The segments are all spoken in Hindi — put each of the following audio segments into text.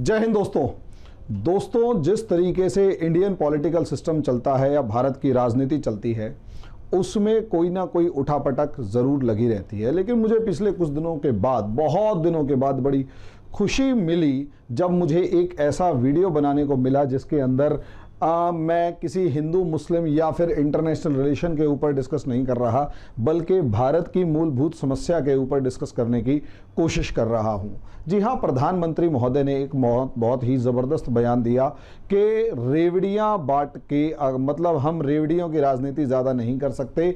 जय हिंद दोस्तों जिस तरीके से इंडियन पॉलिटिकल सिस्टम चलता है या भारत की राजनीति चलती है उसमें कोई ना कोई उठापटक ज़रूर लगी रहती है। लेकिन मुझे पिछले कुछ दिनों के बाद, बहुत दिनों के बाद बड़ी खुशी मिली जब मुझे एक ऐसा वीडियो बनाने को मिला जिसके अंदर मैं किसी हिंदू मुस्लिम या फिर इंटरनेशनल रिलेशन के ऊपर डिस्कस नहीं कर रहा, बल्कि भारत की मूलभूत समस्या के ऊपर डिस्कस करने की कोशिश कर रहा हूं। जी हां, प्रधानमंत्री महोदय ने एक बहुत ही ज़बरदस्त बयान दिया कि रेवड़ियां बांट के मतलब हम रेवड़ियों की राजनीति ज़्यादा नहीं कर सकते,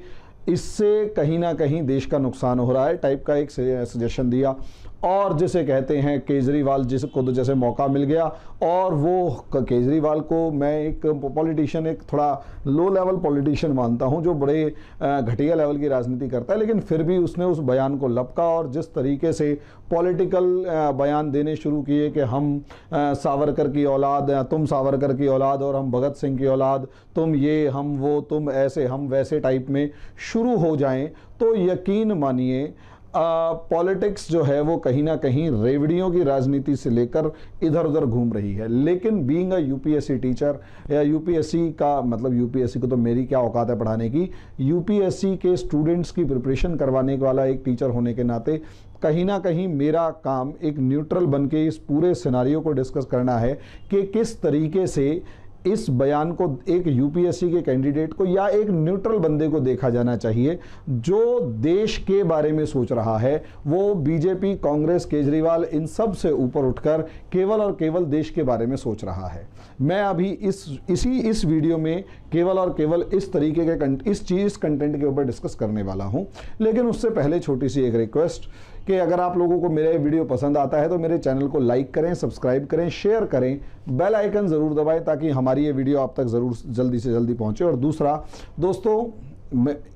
इससे कहीं ना कहीं देश का नुकसान हो रहा है टाइप का एक सजेशन दिया। और जिसे कहते हैं केजरीवाल, जिसको तो जैसे मौका मिल गया, और वो केजरीवाल को मैं एक पॉलिटिशियन, एक थोड़ा लो लेवल पॉलिटिशियन मानता हूं जो बड़े घटिया लेवल की राजनीति करता है, लेकिन फिर भी उसने उस बयान को लपका और जिस तरीके से पॉलिटिकल बयान देने शुरू किए कि हम सावरकर की औलाद, तुम सावरकर की औलाद और हम भगत सिंह की औलाद, तुम ये हम वो, तुम ऐसे हम वैसे टाइप में शुरू हो जाएं, तो यकीन मानिए पॉलिटिक्स जो है वो कहीं ना कहीं रेवड़ियों की राजनीति से लेकर इधर उधर घूम रही है। लेकिन बीइंग अ यूपीएससी टीचर या यूपीएससी का मतलब, यूपीएससी को तो मेरी क्या औकात है पढ़ाने की, यूपीएससी के स्टूडेंट्स की प्रिपरेशन करवाने वाला एक टीचर होने के नाते कहीं ना कहीं मेरा काम एक न्यूट्रल बन के इस पूरे सिनारियो को डिस्कस करना है कि किस तरीके से इस बयान को एक यूपीएससी के कैंडिडेट को या एक न्यूट्रल बंदे को देखा जाना चाहिए जो देश के बारे में सोच रहा है। वो बीजेपी, कांग्रेस, केजरीवाल इन सब से ऊपर उठकर केवल और केवल देश के बारे में सोच रहा है। मैं अभी इस वीडियो में केवल और केवल इस तरीके के इस कंटेंट के ऊपर डिस्कस करने वाला हूं। लेकिन उससे पहले छोटी सी एक रिक्वेस्ट कि अगर आप लोगों को मेरा वीडियो पसंद आता है तो मेरे चैनल को लाइक करें, सब्सक्राइब करें, शेयर करें, बेल आइकन ज़रूर दबाएं ताकि हमारी ये वीडियो आप तक ज़रूर जल्दी से जल्दी पहुंचे। और दूसरा दोस्तों,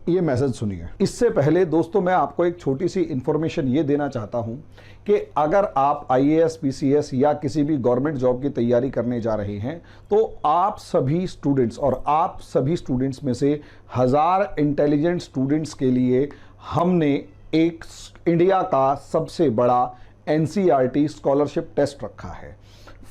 ये मैसेज सुनिए। इससे पहले दोस्तों मैं आपको एक छोटी सी इंफॉर्मेशन ये देना चाहता हूं कि अगर आप आईएएस, पीसीएस या किसी भी गवर्नमेंट जॉब की तैयारी करने जा रहे हैं तो आप सभी स्टूडेंट्स में से 1000 इंटेलिजेंट स्टूडेंट्स के लिए हमने एक इंडिया का सबसे बड़ा एनसीईआरटी स्कॉलरशिप टेस्ट रखा है।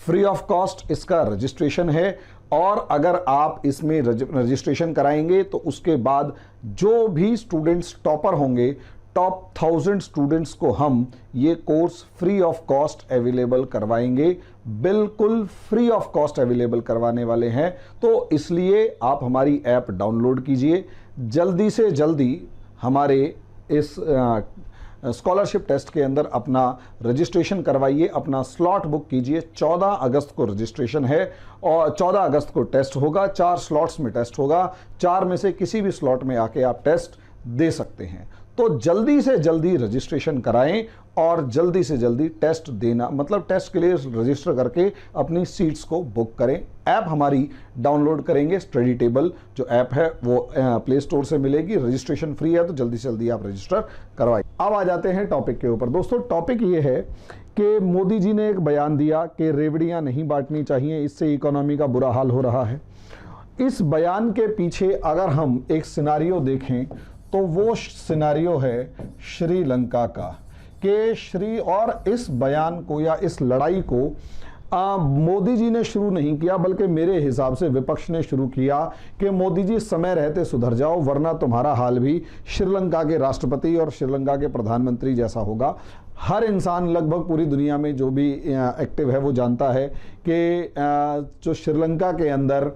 फ्री ऑफ कॉस्ट इसका रजिस्ट्रेशन है और अगर आप इसमें रजिस्ट्रेशन कराएंगे तो उसके बाद जो भी स्टूडेंट्स टॉपर होंगे, टॉप 1000 स्टूडेंट्स को हम ये course free of cost available करवाएंगे। बिल्कुल फ्री ऑफ कॉस्ट अवेलेबल करवाने वाले हैं। तो इसलिए आप हमारी ऐप डाउनलोड कीजिए, जल्दी से जल्दी हमारे इस स्कॉलरशिप टेस्ट के अंदर अपना रजिस्ट्रेशन करवाइए, अपना स्लॉट बुक कीजिए। 14 अगस्त को रजिस्ट्रेशन है और 14 अगस्त को टेस्ट होगा। 4 स्लॉट्स में टेस्ट होगा, 4 में से किसी भी स्लॉट में आके आप टेस्ट दे सकते हैं। तो जल्दी से जल्दी रजिस्ट्रेशन कराएं और जल्दी से जल्दी टेस्ट देना, मतलब टेस्ट के लिए रजिस्टर करके अपनी सीट्स को बुक करें। ऐप हमारी डाउनलोड करेंगे, स्टडी टेबल जो ऐप है वो प्ले स्टोर से मिलेगी। रजिस्ट्रेशन फ्री है तो जल्दी से जल्दी आप रजिस्टर करवाइए। अब आ जाते हैं टॉपिक के ऊपर। दोस्तों टॉपिक ये है कि मोदी जी ने एक बयान दिया कि रेवड़ियां नहीं बांटनी चाहिए, इससे इकोनॉमी का बुरा हाल हो रहा है। इस बयान के पीछे अगर हम एक सिनारियो देखें तो वो सिनारियो है श्रीलंका का और इस बयान को या इस लड़ाई को मोदी जी ने शुरू नहीं किया, बल्कि मेरे हिसाब से विपक्ष ने शुरू किया कि मोदी जी समय रहते सुधर जाओ वरना तुम्हारा हाल भी श्रीलंका के राष्ट्रपति और श्रीलंका के प्रधानमंत्री जैसा होगा। हर इंसान लगभग पूरी दुनिया में जो भी एक्टिव है वो जानता है कि जो श्रीलंका के अंदर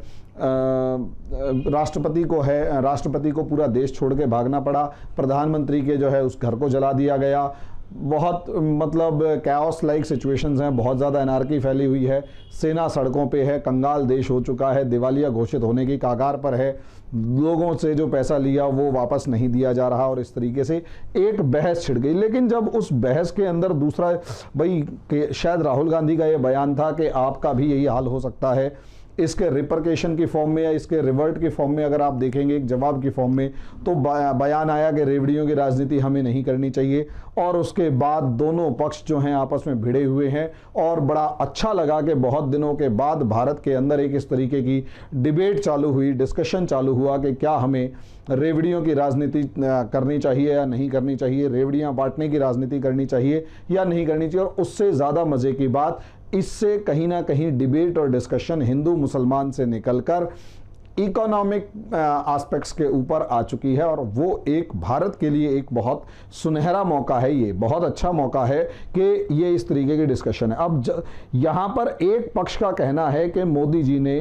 राष्ट्रपति को पूरा देश छोड़ के भागना पड़ा, प्रधानमंत्री के जो है उस घर को जला दिया गया। बहुत मतलब कैओस लाइक सिचुएशंस हैं, बहुत ज़्यादा एनार्की फैली हुई है, सेना सड़कों पे है, कंगाल देश हो चुका है, दिवालिया घोषित होने की कगार पर है, लोगों से जो पैसा लिया वो वापस नहीं दिया जा रहा और इस तरीके से एक बहस छिड़ गई। लेकिन जब उस बहस के अंदर दूसरा शायद राहुल गांधी का ये बयान था कि आपका भी यही हाल हो सकता है, इसके रिपरकेशन की फॉर्म में या इसके रिवर्ट की फॉर्म में अगर आप देखेंगे एक जवाब की फॉर्म में, तो बयान आया कि रेवड़ियों की राजनीति हमें नहीं करनी चाहिए। और उसके बाद दोनों पक्ष जो हैं आपस में भिड़े हुए हैं और बड़ा अच्छा लगा कि बहुत दिनों के बाद भारत के अंदर एक इस तरीके की डिबेट चालू हुई, डिस्कशन चालू हुआ कि क्या हमें रेवड़ियों की राजनीति करनी चाहिए या नहीं करनी चाहिए, रेवड़ियां बांटने की राजनीति करनी चाहिए या नहीं करनी चाहिए। और उससे ज़्यादा मज़े की बात, इससे कहीं ना कहीं डिबेट और डिस्कशन हिंदू मुसलमान से निकलकर इकोनॉमिक एस्पेक्ट्स के ऊपर आ चुकी है, और वो एक भारत के लिए एक बहुत सुनहरा मौका है, ये बहुत अच्छा मौका है कि ये इस तरीके की डिस्कशन है। अब यहाँ पर एक पक्ष का कहना है कि मोदी जी ने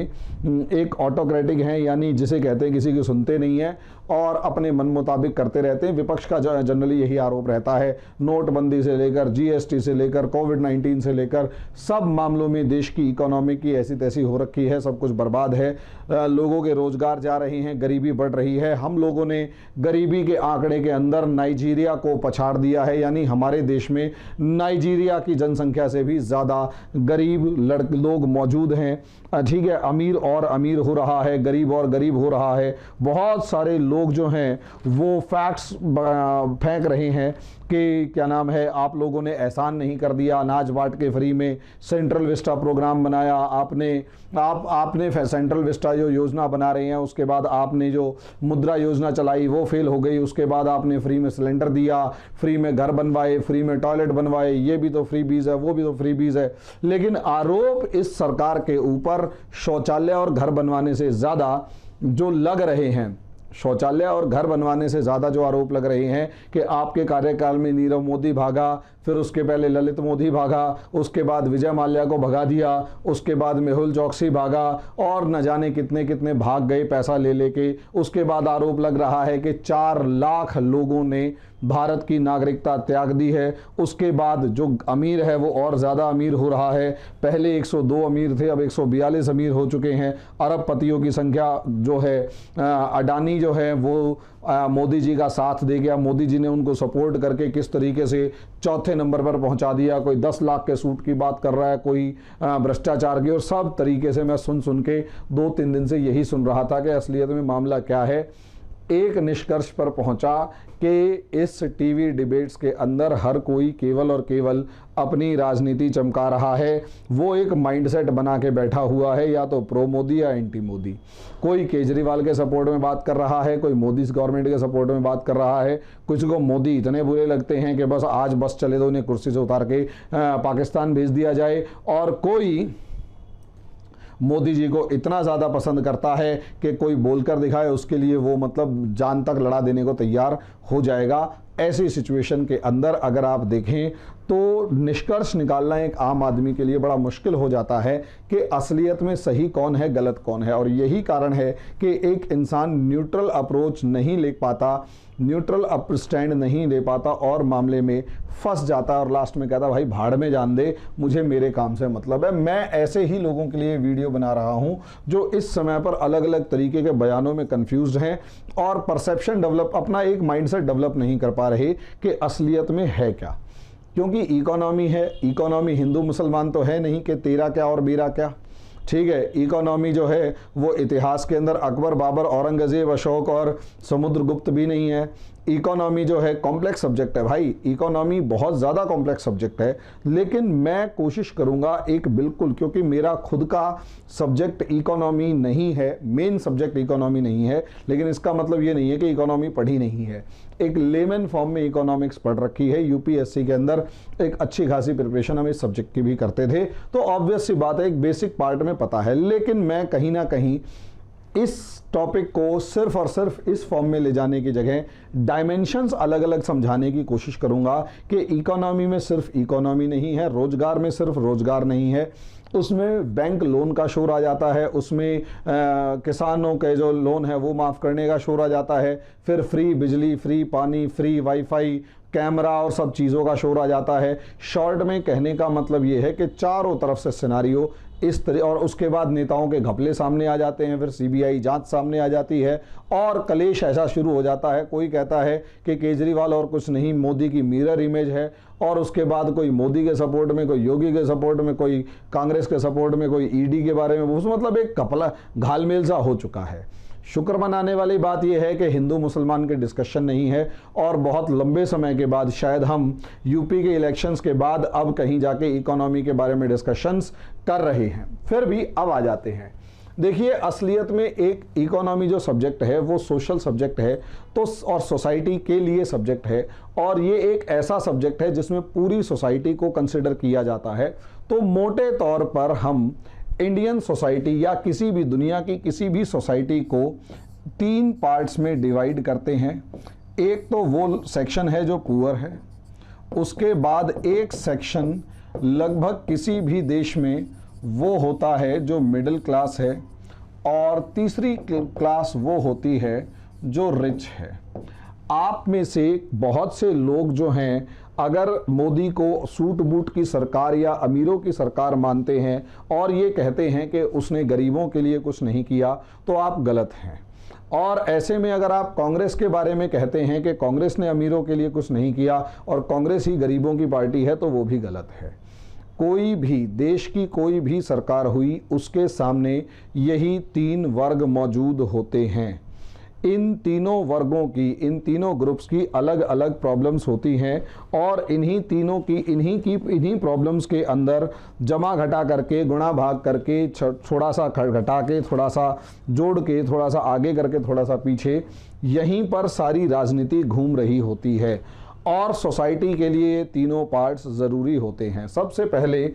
एक ऑटोक्रेटिक हैं, यानी जिसे कहते हैं किसी की सुनते नहीं है और अपने मन मुताबिक करते रहते हैं। विपक्ष का जनरली यही आरोप रहता है, नोटबंदी से लेकर जीएसटी से लेकर कोविड-19 से लेकर सब मामलों में देश की इकोनॉमी की ऐसी तैसी हो रखी है, सब कुछ बर्बाद है, लोगों के रोजगार जा रहे हैं, गरीबी बढ़ रही है। हम लोगों ने गरीबी के आंकड़े के अंदर नाइजीरिया को पछाड़ दिया है, यानी हमारे देश में नाइजीरिया की जनसंख्या से भी ज़्यादा गरीब लोग मौजूद हैं। ठीक है, अमीर और अमीर हो रहा है, गरीब और गरीब हो रहा है। बहुत सारे लोग जो हैं वो फैक्ट्स फेंक रहे हैं कि क्या नाम है, आप लोगों ने एहसान नहीं कर दिया, अनाज बांट के फ्री में, सेंट्रल विस्टा प्रोग्राम बनाया आपने सेंट्रल विस्टा जो योजना बना रहे हैं, उसके बाद आपने जो मुद्रा योजना चलाई वो फेल हो गई, उसके बाद आपने फ्री में सिलेंडर दिया, फ्री में घर बनवाए, फ्री में टॉयलेट बनवाए, ये भी तो फ्री बीज है, वो भी तो फ्री बीज है। लेकिन आरोप इस सरकार के ऊपर शौचालय और घर बनवाने से ज़्यादा जो लग रहे हैं, शौचालय और घर बनवाने से ज़्यादा जो आरोप लग रहे हैं कि आपके कार्यकाल में नीरव मोदी भागा, फिर उसके पहले ललित मोदी भागा, उसके बाद विजय माल्या को भगा दिया, उसके बाद मेहुल चौकसी भागा, और न जाने कितने कितने भाग गए पैसा ले लेके। उसके बाद आरोप लग रहा है कि 4 लाख लोगों ने भारत की नागरिकता त्याग दी है। उसके बाद जो अमीर है वो और ज़्यादा अमीर हो रहा है, पहले 102 अमीर थे, अब 142 अमीर हो चुके हैं। अरबपतियों की संख्या जो है, अडानी जो है वो मोदी जी का साथ दे गया, मोदी जी ने उनको सपोर्ट करके किस तरीके से चौथे नंबर पर पहुंचा दिया। कोई 10 लाख के सूट की बात कर रहा है, कोई भ्रष्टाचार की, और सब तरीके से मैं सुन के 2-3 दिन से यही सुन रहा था कि असलियत में मामला क्या है। एक निष्कर्ष पर पहुंचा कि इस टीवी डिबेट्स के अंदर हर कोई केवल और केवल अपनी राजनीति चमका रहा है। वो एक माइंडसेट बना के बैठा हुआ है, या तो प्रो मोदी या एंटी मोदी। कोई केजरीवाल के सपोर्ट में बात कर रहा है, कोई मोदी गवर्नमेंट के सपोर्ट में बात कर रहा है। कुछ को मोदी इतने बुरे लगते हैं कि बस आज बस चले तो उन्हें कुर्सी से उतार के पाकिस्तान भेज दिया जाए, और कोई मोदी जी को इतना ज़्यादा पसंद करता है कि कोई बोलकर दिखाए उसके लिए वो मतलब जान तक लड़ा देने को तैयार हो जाएगा। ऐसी सिचुएशन के अंदर अगर आप देखें तो निष्कर्ष निकालना एक आम आदमी के लिए बड़ा मुश्किल हो जाता है कि असलियत में सही कौन है, गलत कौन है। और यही कारण है कि एक इंसान न्यूट्रल अप्रोच नहीं ले पाता, न्यूट्रल अप स्टैंड नहीं ले पाता और मामले में फंस जाता है, और लास्ट में कहता भाई भाड़ में जान दे, मुझे मेरे काम से मतलब है। मैं ऐसे ही लोगों के लिए वीडियो बना रहा हूं जो इस समय पर अलग अलग तरीके के बयानों में कंफ्यूज्ड हैं और परसेप्शन डेवलप, अपना एक माइंडसेट डेवलप नहीं कर पा रहे कि असलियत में है क्या। क्योंकि इकोनॉमी है, इकोनॉमी हिंदू मुसलमान तो है नहीं कि तेरा क्या और मेरा क्या। ठीक है, इकोनॉमी जो है वो इतिहास के अंदर अकबर, बाबर, औरंगजेब, अशोक और समुद्रगुप्त भी नहीं है। इकोनॉमी जो है कॉम्प्लेक्स सब्जेक्ट है भाई, इकोनॉमी बहुत ज़्यादा कॉम्प्लेक्स सब्जेक्ट है। लेकिन मैं कोशिश करूंगा एक बिल्कुल, क्योंकि मेरा खुद का सब्जेक्ट इकोनॉमी नहीं है, मेन सब्जेक्ट इकोनॉमी नहीं है, लेकिन इसका मतलब ये नहीं है कि इकोनॉमी पढ़ी नहीं है। एक लेमन फॉर्म में इकोनॉमिक्स पढ़ रखी है, यूपीएससी के अंदर एक अच्छी खासी प्रिपरेशन हम इस सब्जेक्ट की भी करते थे, तो ऑब्वियस सी बात है एक बेसिक पार्ट में पता है। लेकिन मैं कहीं ना कहीं इस टॉपिक को सिर्फ और सिर्फ इस फॉर्म में ले जाने की जगह डायमेंशंस अलग अलग समझाने की कोशिश करूंगा कि इकोनॉमी में सिर्फ इकोनॉमी नहीं है, रोजगार में सिर्फ रोजगार नहीं है, उसमें बैंक लोन का शोर आ जाता है, उसमें किसानों के जो लोन है वो माफ़ करने का शोर आ जाता है, फिर फ्री बिजली, फ्री पानी, फ्री वाईफाई, कैमरा और सब चीज़ों का शोर आ जाता है। शॉर्ट में कहने का मतलब ये है कि चारों तरफ से सिनारियो इस तरह, और उसके बाद नेताओं के घपले सामने आ जाते हैं, फिर सीबीआई जांच सामने आ जाती है और कलेश ऐसा शुरू हो जाता है। कोई कहता है कि केजरीवाल और कुछ नहीं, मोदी की मिरर इमेज है, और उसके बाद कोई मोदी के सपोर्ट में, कोई योगी के सपोर्ट में, कोई कांग्रेस के सपोर्ट में, कोई ईडी के बारे में, उस मतलब एक कपला घालमेल सा हो चुका है। शुक्र मनाने वाली बात यह है कि हिंदू मुसलमान के डिस्कशन नहीं है, और बहुत लंबे समय के बाद शायद हम यूपी के इलेक्शंस के बाद अब कहीं जाके इकोनॉमी के बारे में डिस्कशंस कर रहे हैं। फिर भी अब आ जाते हैं देखिए, असलियत में एक इकोनॉमी जो सब्जेक्ट है वो सोशल सब्जेक्ट है, तो और सोसाइटी के लिए सब्जेक्ट है, और ये एक ऐसा सब्जेक्ट है जिसमें पूरी सोसाइटी को कंसिडर किया जाता है। तो मोटे तौर पर हम इंडियन सोसाइटी या किसी भी दुनिया की किसी भी सोसाइटी को 3 पार्ट्स में डिवाइड करते हैं। एक तो वो सेक्शन है जो पुअर है, उसके बाद एक सेक्शन लगभग किसी भी देश में वो होता है जो मिडिल क्लास है, और तीसरी क्लास वो होती है जो रिच है। आप में से बहुत से लोग जो हैं, अगर मोदी को सूट बूट की सरकार या अमीरों की सरकार मानते हैं और ये कहते हैं कि उसने गरीबों के लिए कुछ नहीं किया, तो आप गलत हैं। और ऐसे में अगर आप कांग्रेस के बारे में कहते हैं कि कांग्रेस ने अमीरों के लिए कुछ नहीं किया और कांग्रेस ही गरीबों की पार्टी है, तो वो भी गलत है। कोई भी देश की कोई भी सरकार हुई, उसके सामने यही 3 वर्ग मौजूद होते हैं। इन तीनों वर्गों की, इन तीनों ग्रुप्स की अलग अलग प्रॉब्लम्स होती हैं, और इन्हीं प्रॉब्लम्स के अंदर जमा घटा करके, गुणा भाग करके, थोड़ा सा घटा के, थोड़ा सा जोड़ के, थोड़ा सा आगे करके, थोड़ा सा पीछे, यहीं पर सारी राजनीति घूम रही होती है। और सोसाइटी के लिए ये तीनों पार्ट्स ज़रूरी होते हैं। सबसे पहले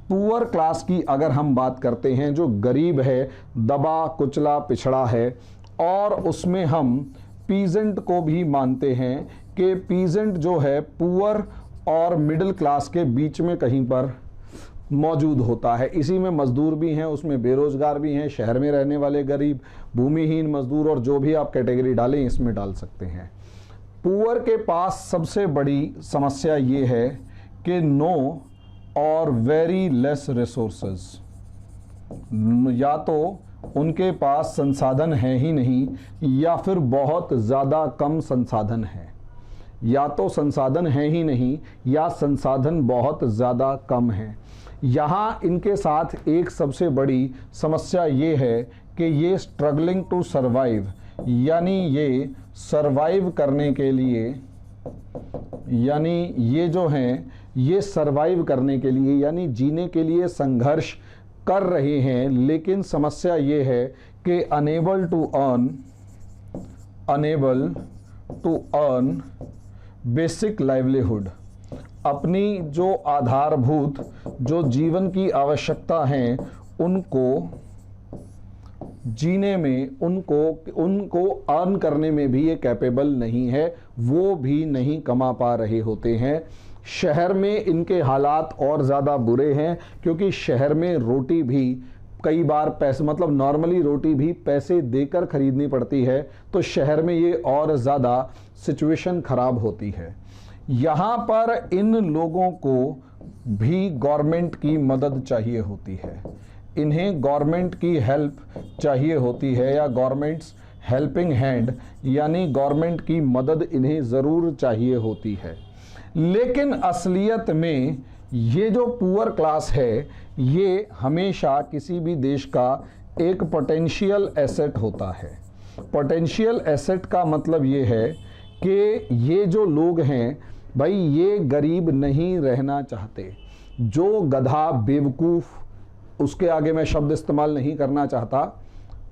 पुअर क्लास की अगर हम बात करते हैं, जो गरीब है, दबा कुचला पिछड़ा है, और उसमें हम पीजेंट को भी मानते हैं कि पीजेंट जो है पुअर और मिडिल क्लास के बीच में कहीं पर मौजूद होता है। इसी में मजदूर भी हैं, उसमें बेरोजगार भी हैं, शहर में रहने वाले गरीब, भूमिहीन मजदूर, और जो भी आप कैटेगरी डालें इसमें डाल सकते हैं। पुअर के पास सबसे बड़ी समस्या ये है कि नो और वेरी लेस रिसोर्सेज, या तो उनके पास संसाधन है ही नहीं, या फिर बहुत ज़्यादा कम संसाधन है। या तो संसाधन है ही नहीं, या संसाधन बहुत ज़्यादा कम है। यहाँ इनके साथ एक सबसे बड़ी समस्या ये है कि ये स्ट्रगलिंग टू सर्वाइव, यानी ये सर्वाइव करने के लिए, यानी ये जो हैं ये सर्वाइव करने के लिए, यानी जीने के लिए संघर्ष कर रहे हैं। लेकिन समस्या ये है कि unable to earn basic livelihood, अपनी जो आधारभूत जो जीवन की आवश्यकता हैं उनको जीने में, उनको अर्न करने में भी ये कैपेबल नहीं है, वो भी नहीं कमा पा रहे होते हैं। शहर में इनके हालात और ज़्यादा बुरे हैं, क्योंकि शहर में रोटी भी कई बार पैसे, मतलब नॉर्मली रोटी भी पैसे देकर खरीदनी पड़ती है, तो शहर में ये और ज़्यादा सिचुएशन ख़राब होती है। यहाँ पर इन लोगों को भी गवर्नमेंट की मदद चाहिए होती है, इन्हें गवर्नमेंट की हेल्प चाहिए होती है, या गवर्नमेंट्स हेल्पिंग हैंड, यानी गवर्नमेंट की मदद इन्हें ज़रूर चाहिए होती है। लेकिन असलियत में ये जो पुअर क्लास है, ये हमेशा किसी भी देश का एक पोटेंशियल एसेट होता है। पोटेंशियल एसेट का मतलब ये है कि ये जो लोग हैं भाई, ये गरीब नहीं रहना चाहते। जो गधा, बेवकूफ़, उसके आगे मैं शब्द इस्तेमाल नहीं करना चाहता,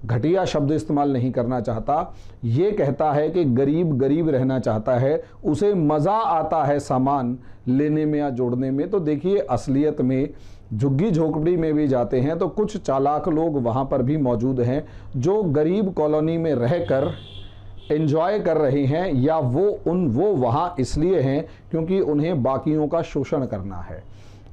घटिया शब्द इस्तेमाल नहीं करना चाहता, ये कहता है कि गरीब गरीब रहना चाहता है, उसे मज़ा आता है सामान लेने में या जोड़ने में। तो देखिए, असलियत में झुग्गी झोंपड़ी में भी जाते हैं तो कुछ चालाक लोग वहाँ पर भी मौजूद हैं जो गरीब कॉलोनी में रहकर एंजॉय कर रहे हैं, या वो वहाँ इसलिए हैं क्योंकि उन्हें बाकियों का शोषण करना है।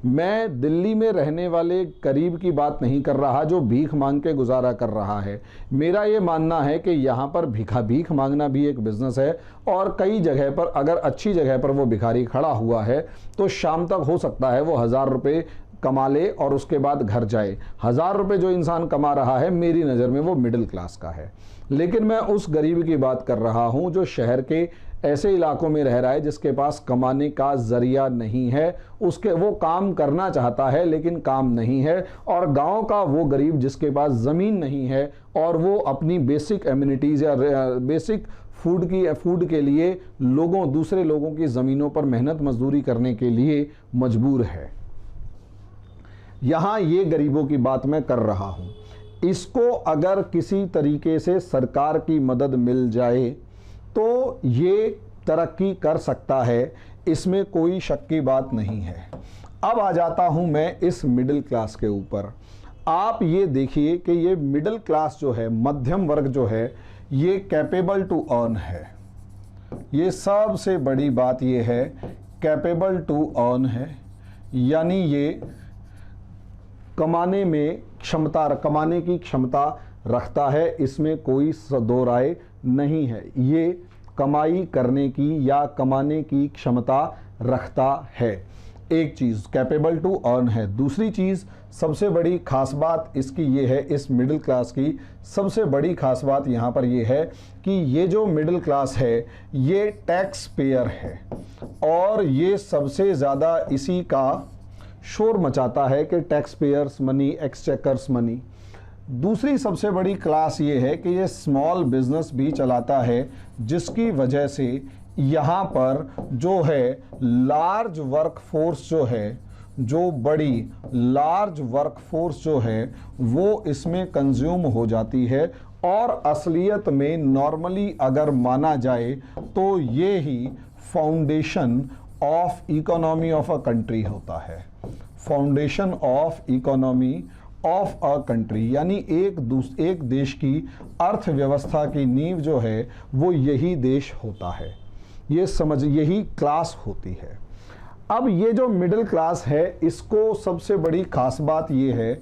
मैं दिल्ली में रहने वाले गरीब की बात नहीं कर रहा जो भीख मांग के गुजारा कर रहा है। मेरा ये मानना है कि यहाँ पर भीख मांगना भी एक बिजनेस है, और कई जगह पर अगर अच्छी जगह पर वो भिखारी खड़ा हुआ है तो शाम तक हो सकता है वो 1000 रुपये कमा ले और उसके बाद घर जाए। 1000 रुपये जो इंसान कमा रहा है, मेरी नज़र में वो मिडिल क्लास का है। लेकिन मैं उस गरीब की बात कर रहा हूँ जो शहर के ऐसे इलाकों में रह रहा है जिसके पास कमाने का जरिया नहीं है, वो काम करना चाहता है लेकिन काम नहीं है, और गांव का वो गरीब जिसके पास ज़मीन नहीं है और वो अपनी बेसिक एमिनिटीज़ या बेसिक फूड के लिए दूसरे लोगों की ज़मीनों पर मेहनत मजदूरी करने के लिए मजबूर है। यहाँ ये गरीबों की बात मैं कर रहा हूँ। इसको अगर किसी तरीके से सरकार की मदद मिल जाए तो ये तरक्की कर सकता है, इसमें कोई शक की बात नहीं है। अब आ जाता हूं मैं इस मिडिल क्लास के ऊपर। आप ये देखिए कि ये मिडिल क्लास जो है, मध्यम वर्ग जो है, ये कैपेबल टू अर्न है। ये सबसे बड़ी बात ये है, कैपेबल टू अर्न है, यानी ये कमाने की क्षमता रखता है, इसमें कोई दो राय नहीं है। ये कमाई करने की या कमाने की क्षमता रखता है। एक चीज़ कैपेबल टू अर्न है। दूसरी चीज़ सबसे बड़ी खास बात इसकी ये है, इस मिडिल क्लास की सबसे बड़ी खास बात यहाँ पर ये है कि ये जो मिडिल क्लास है ये टैक्स पेयर है, और ये सबसे ज़्यादा इसी का शोर मचाता है कि टैक्स पेयर्स मनी, एक्सचेकर्स मनी। दूसरी सबसे बड़ी क्लास ये है कि ये स्मॉल बिजनेस भी चलाता है, जिसकी वजह से यहाँ पर जो है लार्ज वर्कफोर्स जो है, जो बड़ी लार्ज वर्कफोर्स जो है वो इसमें कंज्यूम हो जाती है। और असलियत में नॉर्मली अगर माना जाए तो ये ही foundation of economy of a country होता है। Foundation of economy of a country, यानी एक देश की अर्थव्यवस्था की नींव जो है वो यही देश होता है। ये समझ, यही क्लास होती है। अब ये जो मिडिल क्लास है, इसको सबसे बड़ी खास बात ये है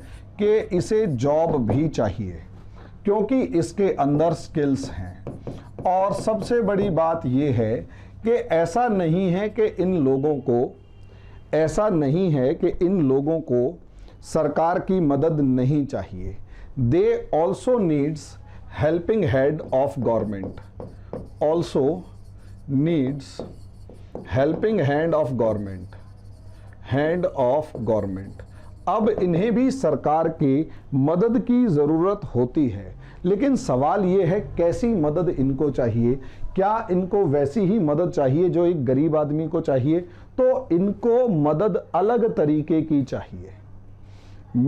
कि इसे जॉब भी चाहिए, क्योंकि इसके अंदर स्किल्स हैं। और सबसे बड़ी बात ये है कि ऐसा नहीं है कि इन लोगों को सरकार की मदद नहीं चाहिए। They also needs helping hand of government, also needs helping hand of government. अब इन्हें भी सरकार की मदद की ज़रूरत होती है, लेकिन सवाल ये है कैसी मदद इनको चाहिए। क्या इनको वैसी ही मदद चाहिए जो एक गरीब आदमी को चाहिए? तो इनको मदद अलग तरीके की चाहिए।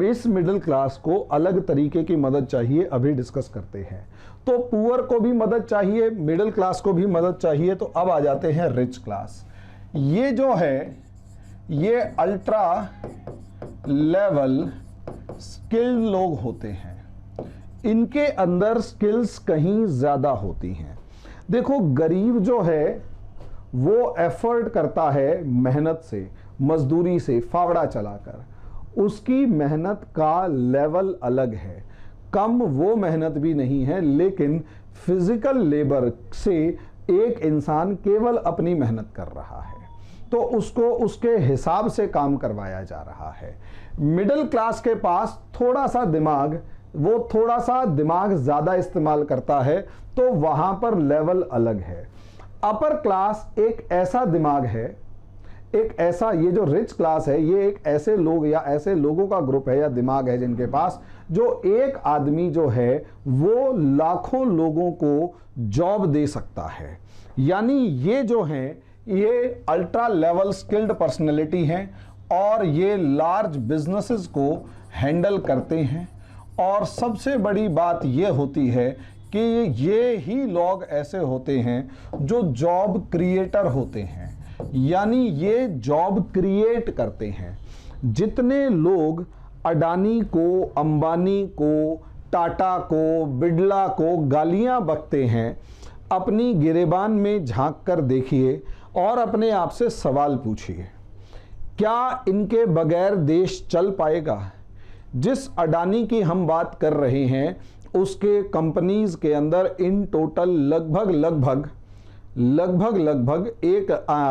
इस मिडिल क्लास को अलग तरीके की मदद चाहिए, अभी डिस्कस करते हैं। तो पुअर को भी मदद चाहिए, मिडिल क्लास को भी मदद चाहिए। तो अब आ जाते हैं रिच क्लास। ये जो है ये अल्ट्रा लेवल स्किल्ड लोग होते हैं, इनके अंदर स्किल्स कहीं ज़्यादा होती हैं। देखो, गरीब जो है वो एफर्ट करता है मेहनत से, मजदूरी से, फावड़ा चलाकर। उसकी मेहनत का लेवल अलग है, कम वो मेहनत भी नहीं है, लेकिन फिजिकल लेबर से एक इंसान केवल अपनी मेहनत कर रहा है, तो उसको उसके हिसाब से काम करवाया जा रहा है। मिडिल क्लास के पास थोड़ा सा दिमाग ज़्यादा इस्तेमाल करता है, तो वहाँ पर लेवल अलग है। अपर क्लास एक ऐसा दिमाग है, ये जो रिच क्लास है ये एक ऐसे लोग या ऐसे लोगों का ग्रुप है या दिमाग है जिनके पास, जो एक आदमी जो है वो लाखों लोगों को जॉब दे सकता है। यानी ये जो हैं ये अल्ट्रा लेवल स्किल्ड पर्सनैलिटी हैं, और ये लार्ज बिजनेसेस को हैंडल करते हैं। और सबसे बड़ी बात ये होती है कि ये ही लोग ऐसे होते हैं जो जॉब क्रिएटर होते हैं, यानी ये जॉब क्रिएट करते हैं। जितने लोग अडानी को, अंबानी को, टाटा को, बिड़ला को गालियां बकते हैं, अपनी गिरेबान में झांक कर देखिए और अपने आप से सवाल पूछिए, क्या इनके बगैर देश चल पाएगा? जिस अडानी की हम बात कर रहे हैं उसके कंपनीज के अंदर इन टोटल लगभग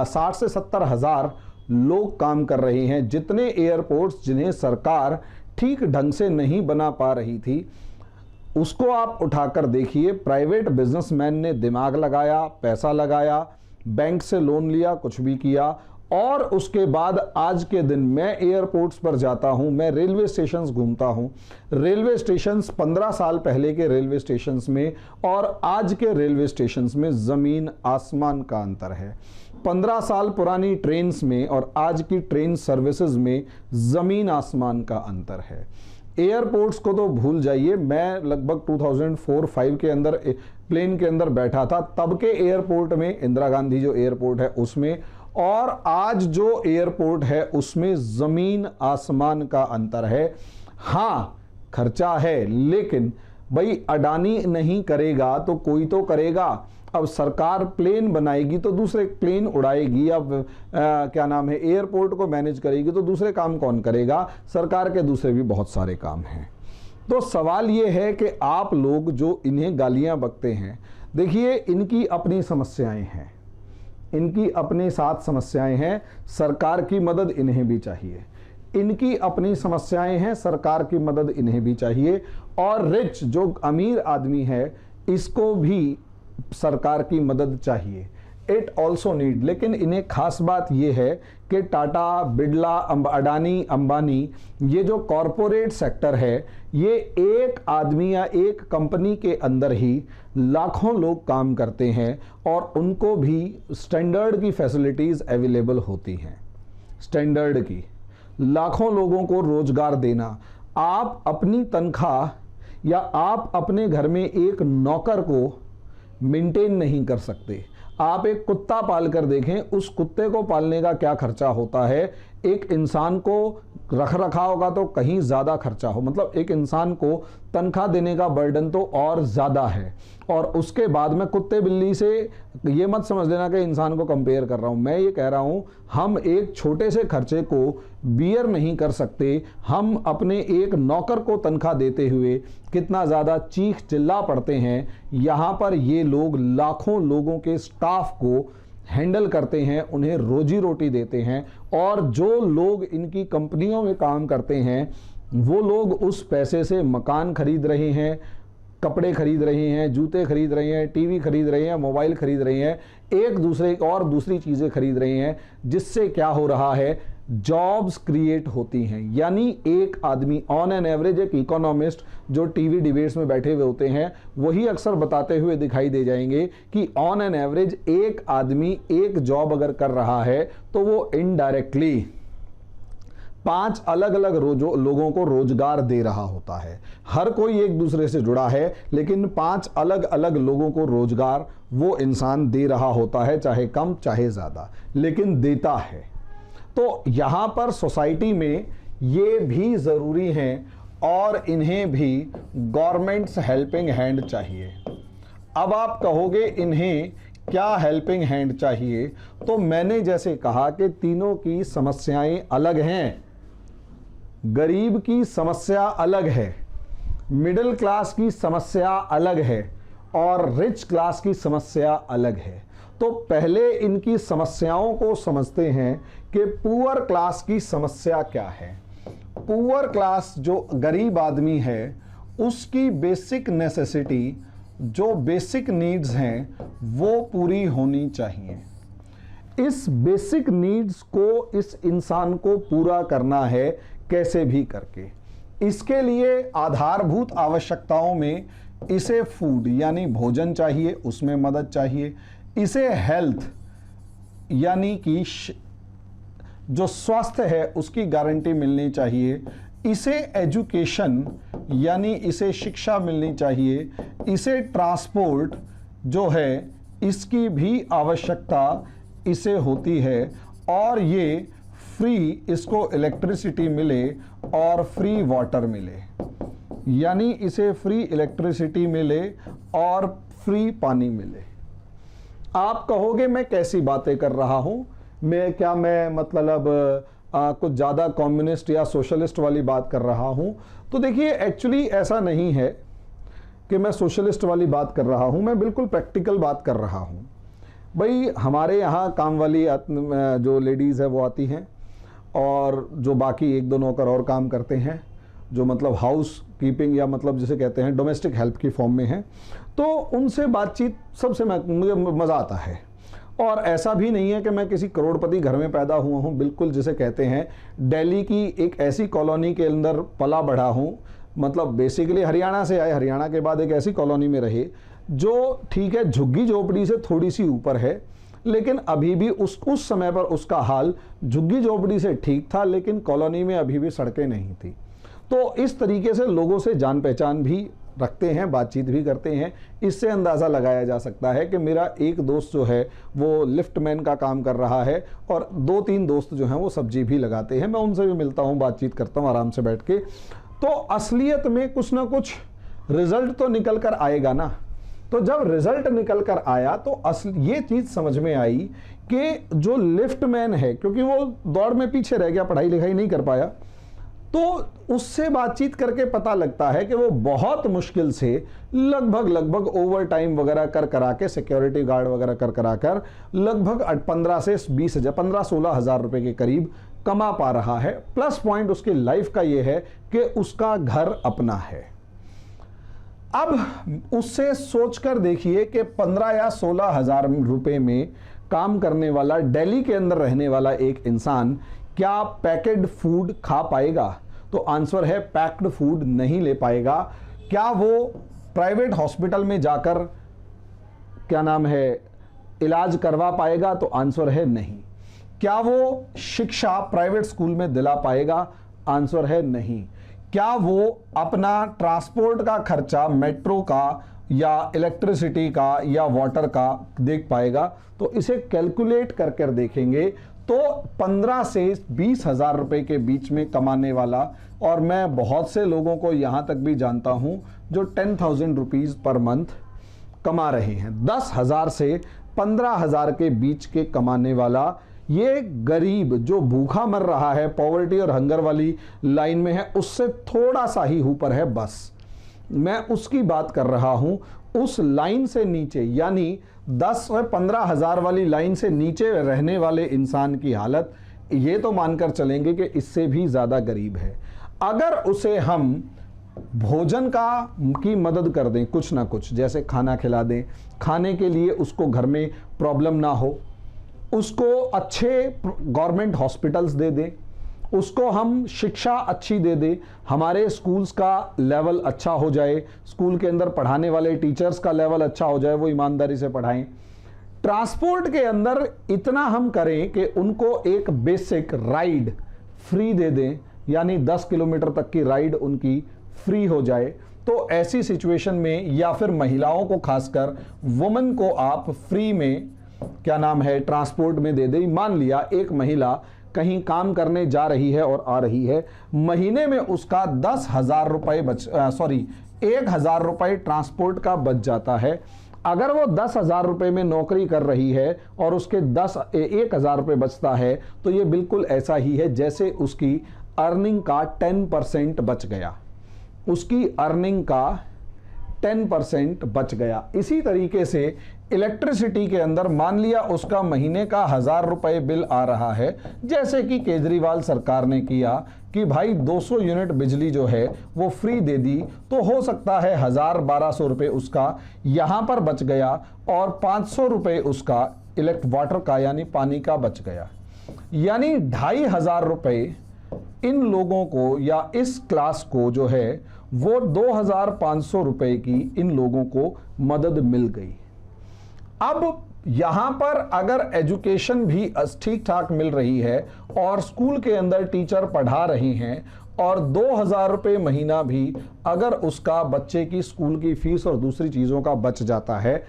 60 से 70 हज़ार लोग काम कर रहे हैं। जितने एयरपोर्ट्स जिन्हें सरकार ठीक ढंग से नहीं बना पा रही थी, उसको आप उठाकर देखिए। प्राइवेट बिजनेसमैन ने दिमाग लगाया, पैसा लगाया, बैंक से लोन लिया, कुछ भी किया, और उसके बाद आज के दिन मैं एयरपोर्ट्स पर जाता हूं, मैं रेलवे स्टेशंस घूमता हूं। रेलवे स्टेशंस 15 साल पहले के रेलवे स्टेशंस में और आज के रेलवे स्टेशंस में ज़मीन आसमान का अंतर है। 15 साल पुरानी ट्रेन्स में और आज की ट्रेन सर्विसेज में ज़मीन आसमान का अंतर है। एयरपोर्ट्स को तो भूल जाइए, मैं लगभग 2004-05 के अंदर प्लेन के अंदर बैठा था, तब के एयरपोर्ट में, इंदिरा गांधी जो एयरपोर्ट है उसमें, और आज जो एयरपोर्ट है उसमें ज़मीन आसमान का अंतर है। हाँ, खर्चा है, लेकिन भाई अडानी नहीं करेगा तो कोई तो करेगा। अब सरकार प्लेन बनाएगी तो दूसरे प्लेन उड़ाएगी, अब क्या नाम है, एयरपोर्ट को मैनेज करेगी तो दूसरे काम कौन करेगा? सरकार के दूसरे भी बहुत सारे काम हैं। तो सवाल ये है कि आप लोग जो इन्हें गालियां बकते हैं, देखिए इनकी अपनी समस्याएं हैं, इनकी अपने साथ समस्याएं हैं, सरकार की मदद इन्हें भी चाहिए। इनकी अपनी समस्याएं हैं, सरकार की मदद इन्हें भी चाहिए। और रिच जो अमीर आदमी है, इसको भी सरकार की मदद चाहिए। इट ऑल्सो नीड, लेकिन इन्हें खास बात यह है कि टाटा, बिरला, अडानी, अंबानी, ये जो कॉरपोरेट सेक्टर है, ये एक आदमी या एक कंपनी के अंदर ही लाखों लोग काम करते हैं और उनको भी स्टैंडर्ड की फैसिलिटीज़ अवेलेबल होती हैं। स्टैंडर्ड की लाखों लोगों को रोजगार देना, आप अपनी तनख्वाह या आप अपने घर में एक नौकर को मेंटेन नहीं कर सकते। आप एक कुत्ता पाल कर देखें, उस कुत्ते को पालने का क्या खर्चा होता है, एक इंसान को रख रखाव का तो कहीं ज़्यादा खर्चा हो, मतलब एक इंसान को तनख्वाह देने का बर्डन तो और ज़्यादा है। और उसके बाद में कुत्ते बिल्ली से ये मत समझ लेना कि इंसान को कंपेयर कर रहा हूँ, मैं ये कह रहा हूँ हम एक छोटे से खर्चे को बियर नहीं कर सकते। हम अपने एक नौकर को तनख्वाह देते हुए कितना ज़्यादा चीख चिल्ला पड़ते हैं। यहाँ पर ये लोग लाखों लोगों के स्टाफ को हैंडल करते हैं, उन्हें रोजी रोटी देते हैं, और जो लोग इनकी कंपनियों में काम करते हैं वो लोग उस पैसे से मकान खरीद रहे हैं, कपड़े खरीद रहे हैं, जूते खरीद रहे हैं, टीवी खरीद रहे हैं, मोबाइल खरीद रहे हैं, एक दूसरे और दूसरी चीज़ें खरीद रहे हैं, जिससे क्या हो रहा है, जॉब्स क्रिएट होती हैं। यानी एक आदमी ऑन एन एवरेज, एक इकोनॉमिस्ट जो टीवी डिबेट्स में बैठे हुए होते हैं वही अक्सर बताते हुए दिखाई दे जाएंगे कि ऑन एन एवरेज एक आदमी एक जॉब अगर कर रहा है तो वो इनडायरेक्टली 5 अलग अलग लोगों को रोजगार दे रहा होता है। हर कोई एक दूसरे से जुड़ा है, लेकिन 5 अलग अलग लोगों को रोजगार वो इंसान दे रहा होता है, चाहे कम चाहे ज़्यादा, लेकिन देता है। तो यहाँ पर सोसाइटी में ये भी ज़रूरी हैं और इन्हें भी गवर्नमेंट्स हेल्पिंग हैंड चाहिए। अब आप कहोगे इन्हें क्या हेल्पिंग हैंड चाहिए, तो मैंने जैसे कहा कि तीनों की समस्याएं अलग हैं। गरीब की समस्या अलग है, मिडिल क्लास की समस्या अलग है और रिच क्लास की समस्या अलग है। तो पहले इनकी समस्याओं को समझते हैं कि पुअर क्लास की समस्या क्या है। पुअर क्लास जो गरीब आदमी है उसकी बेसिक नेसेसिटी, जो बेसिक नीड्स हैं वो पूरी होनी चाहिए। इस बेसिक नीड्स को इस इंसान को पूरा करना है कैसे भी करके। इसके लिए आधारभूत आवश्यकताओं में इसे फूड यानी भोजन चाहिए, उसमें मदद चाहिए। इसे हेल्थ यानी कि जो स्वास्थ्य है उसकी गारंटी मिलनी चाहिए। इसे एजुकेशन यानी इसे शिक्षा मिलनी चाहिए। इसे ट्रांसपोर्ट जो है इसकी भी आवश्यकता इसे होती है, और ये फ्री इसको इलेक्ट्रिसिटी मिले और फ्री वाटर मिले, यानी इसे फ्री इलेक्ट्रिसिटी मिले और फ्री पानी मिले। आप कहोगे मैं कैसी बातें कर रहा हूं, मैं मतलब कुछ ज़्यादा कम्युनिस्ट या सोशलिस्ट वाली बात कर रहा हूं। तो देखिए एक्चुअली ऐसा नहीं है कि मैं सोशलिस्ट वाली बात कर रहा हूं, मैं बिल्कुल प्रैक्टिकल बात कर रहा हूं। भाई हमारे यहाँ काम वाली जो लेडीज़ है वो आती हैं, और जो बाकी 1-2 नौकर और काम करते हैं, जो मतलब हाउस कीपिंग या मतलब जिसे कहते हैं डोमेस्टिक हेल्प की फॉर्म में है, तो उनसे बातचीत सबसे मुझे मज़ा आता है। और ऐसा भी नहीं है कि मैं किसी करोड़पति घर में पैदा हुआ हूँ, बिल्कुल जिसे कहते हैं दिल्ली की एक ऐसी कॉलोनी के अंदर पला बढ़ा हूँ, मतलब बेसिकली हरियाणा से आए, हरियाणा के बाद एक ऐसी कॉलोनी में रहे जो ठीक है झुग्गी झोपड़ी से थोड़ी सी ऊपर है, लेकिन अभी भी उस समय पर उसका हाल झुग्गी झोपड़ी से ठीक था, लेकिन कॉलोनी में अभी भी सड़कें नहीं थी। तो इस तरीके से लोगों से जान पहचान भी रखते हैं, बातचीत भी करते हैं। इससे अंदाज़ा लगाया जा सकता है कि मेरा एक दोस्त जो है वो लिफ्टमैन का काम कर रहा है और 2-3 दोस्त जो हैं वो सब्जी भी लगाते हैं। मैं उनसे भी मिलता हूँ, बातचीत करता हूँ आराम से बैठ के। तो असलियत में कुछ ना कुछ रिजल्ट तो निकल कर आएगा ना। तो जब रिजल्ट निकल कर आया तो ये चीज़ समझ में आई कि जो लिफ्टमैन है, क्योंकि वो दौड़ में पीछे रह गया, पढ़ाई लिखाई नहीं कर पाया, तो उससे बातचीत करके पता लगता है कि वो बहुत मुश्किल से लगभग ओवर टाइम वगैरह कर करा के, सिक्योरिटी गार्ड वगैरह कर करा कर लगभग 15 से 20 हजार 15-16 हजार रुपए के करीब कमा पा रहा है। प्लस पॉइंट उसकी लाइफ का ये है कि उसका घर अपना है। अब उससे सोचकर देखिए कि 15 या 16 हजार रुपए में काम करने वाला, दिल्ली के अंदर रहने वाला एक इंसान क्या पैकेड फूड खा पाएगा? तो आंसर है पैक्ड फूड नहीं ले पाएगा। क्या वो प्राइवेट हॉस्पिटल में जाकर क्या नाम है इलाज करवा पाएगा? तो आंसर है नहीं। क्या वो शिक्षा प्राइवेट स्कूल में दिला पाएगा? आंसर है नहीं। क्या वो अपना ट्रांसपोर्ट का खर्चा मेट्रो का या इलेक्ट्रिसिटी का या वाटर का देख पाएगा? तो इसे कैलकुलेट कर कर देखेंगे तो 15 से 20 हजार रुपए के बीच में कमाने वाला, और मैं बहुत से लोगों को यहां तक भी जानता हूं जो 10,000 रुपीज पर मंथ कमा रहे हैं। 10,000 से 15,000 के बीच के कमाने वाला ये गरीब जो भूखा मर रहा है, पॉवर्टी और हंगर वाली लाइन में है, उससे थोड़ा सा ही ऊपर है। बस मैं उसकी बात कर रहा हूं। उस लाइन से नीचे यानी 10 से 15 हजार वाली लाइन से नीचे रहने वाले इंसान की हालत ये तो मानकर चलेंगे कि इससे भी ज़्यादा गरीब है। अगर उसे हम भोजन की मदद कर दें, कुछ ना कुछ, जैसे खाना खिला दें, खाने के लिए उसको घर में प्रॉब्लम ना हो, उसको अच्छे गवर्नमेंट हॉस्पिटल्स दे दें, उसको हम शिक्षा अच्छी दे दें, हमारे स्कूल्स का लेवल अच्छा हो जाए, स्कूल के अंदर पढ़ाने वाले टीचर्स का लेवल अच्छा हो जाए, वो ईमानदारी से पढ़ाएं। ट्रांसपोर्ट के अंदर इतना हम करें कि उनको एक बेसिक राइड फ्री दे दें, यानी 10 किलोमीटर तक की राइड उनकी फ्री हो जाए। तो ऐसी सिचुएशन में, या फिर महिलाओं को, खासकर वुमेन को आप फ्री में क्या नाम है ट्रांसपोर्ट में दे दें। मान लिया एक महिला कहीं काम करने जा रही है और आ रही है, महीने में उसका 10,000 रुपए 1,000 रुपए ट्रांसपोर्ट का बच जाता है। अगर वो 10,000 रुपए में नौकरी कर रही है और उसके 1,000 रुपए बचता है, तो ये बिल्कुल ऐसा ही है जैसे उसकी अर्निंग का 10% बच गया। उसकी अर्निंग का 10% बच गया। इसी तरीके से इलेक्ट्रिसिटी के अंदर मान लिया उसका महीने का 1,000 रुपए बिल आ रहा है, जैसे कि केजरीवाल सरकार ने किया कि भाई 200 यूनिट बिजली जो है वो फ्री दे दी, तो हो सकता है 1,000-1,200 रुपए उसका यहां पर बच गया और 500 रुपए उसका वाटर का यानी पानी का बच गया। यानी 2,500 रुपए इन लोगों को या इस क्लास को जो है वो 2,500 रुपए की इन लोगों को मदद मिल गई। अब यहां पर अगर एजुकेशन भी ठीक ठाक मिल रही है और स्कूल के अंदर टीचर पढ़ा रही हैं और 2,000 रुपये महीना भी अगर उसका बच्चे की स्कूल की फीस और दूसरी चीज़ों का बच जाता है,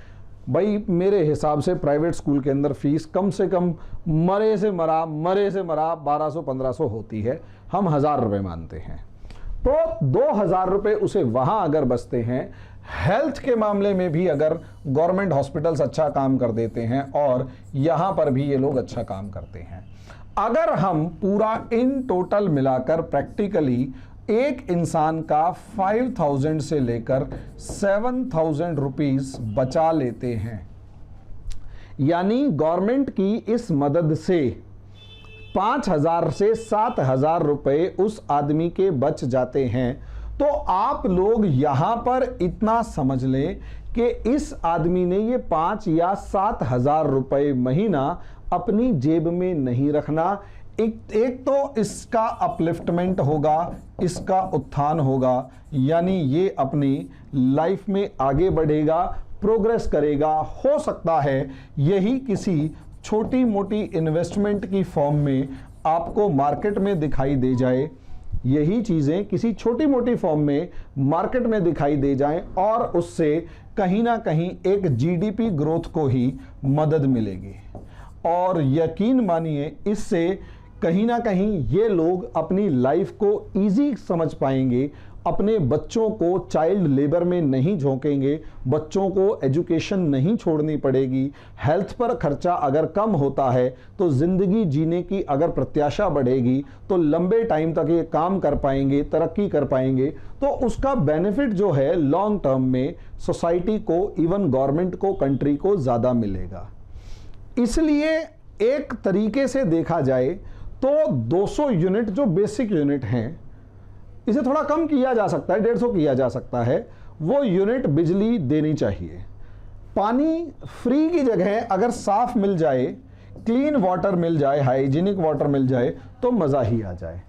भाई मेरे हिसाब से प्राइवेट स्कूल के अंदर फीस कम से कम मरे से मरा 1,200-1,500 होती है, हम 1,000 रुपये मानते हैं। तो 2,000 रुपये उसे वहां अगर बचते हैं, हेल्थ के मामले में भी अगर गवर्नमेंट हॉस्पिटल्स अच्छा काम कर देते हैं और यहां पर भी ये लोग अच्छा काम करते हैं, अगर हम पूरा इन टोटल मिलाकर प्रैक्टिकली एक इंसान का 5,000 से लेकर 7,000 रुपीज बचा लेते हैं, यानी गवर्नमेंट की इस मदद से 5,000 से 7,000 रुपए उस आदमी के बच जाते हैं, तो आप लोग यहां पर इतना समझ लें कि इस आदमी ने ये 5 या 7 हजार रुपए महीना अपनी जेब में नहीं रखना। एक तो इसका अपलिफ्टमेंट होगा, इसका उत्थान होगा, यानी ये अपनी लाइफ में आगे बढ़ेगा, प्रोग्रेस करेगा। हो सकता है यही किसी छोटी मोटी इन्वेस्टमेंट की फॉर्म में आपको मार्केट में दिखाई दे जाए, यही चीजें किसी छोटी मोटी फॉर्म में मार्केट में दिखाई दे जाएं और उससे कहीं ना कहीं एक जीडीपी ग्रोथ को ही मदद मिलेगी। और यकीन मानिए इससे कहीं ना कहीं ये लोग अपनी लाइफ को इजी समझ पाएंगे, अपने बच्चों को चाइल्ड लेबर में नहीं झोंकेंगे, बच्चों को एजुकेशन नहीं छोड़नी पड़ेगी, हेल्थ पर खर्चा अगर कम होता है तो जिंदगी जीने की अगर प्रत्याशा बढ़ेगी तो लंबे टाइम तक ये काम कर पाएंगे, तरक्की कर पाएंगे। तो उसका बेनिफिट जो है लॉन्ग टर्म में सोसाइटी को, इवन गवर्नमेंट को, कंट्री को ज्यादा मिलेगा। इसलिए एक तरीके से देखा जाए तो 200 यूनिट जो बेसिक यूनिट हैं, इसे थोड़ा कम किया जा सकता है, 150 किया जा सकता है, वो यूनिट बिजली देनी चाहिए। पानी फ्री की जगह अगर साफ मिल जाए, क्लीन वाटर मिल जाए, हाइजीनिक वाटर मिल जाए तो मज़ा ही आ जाए।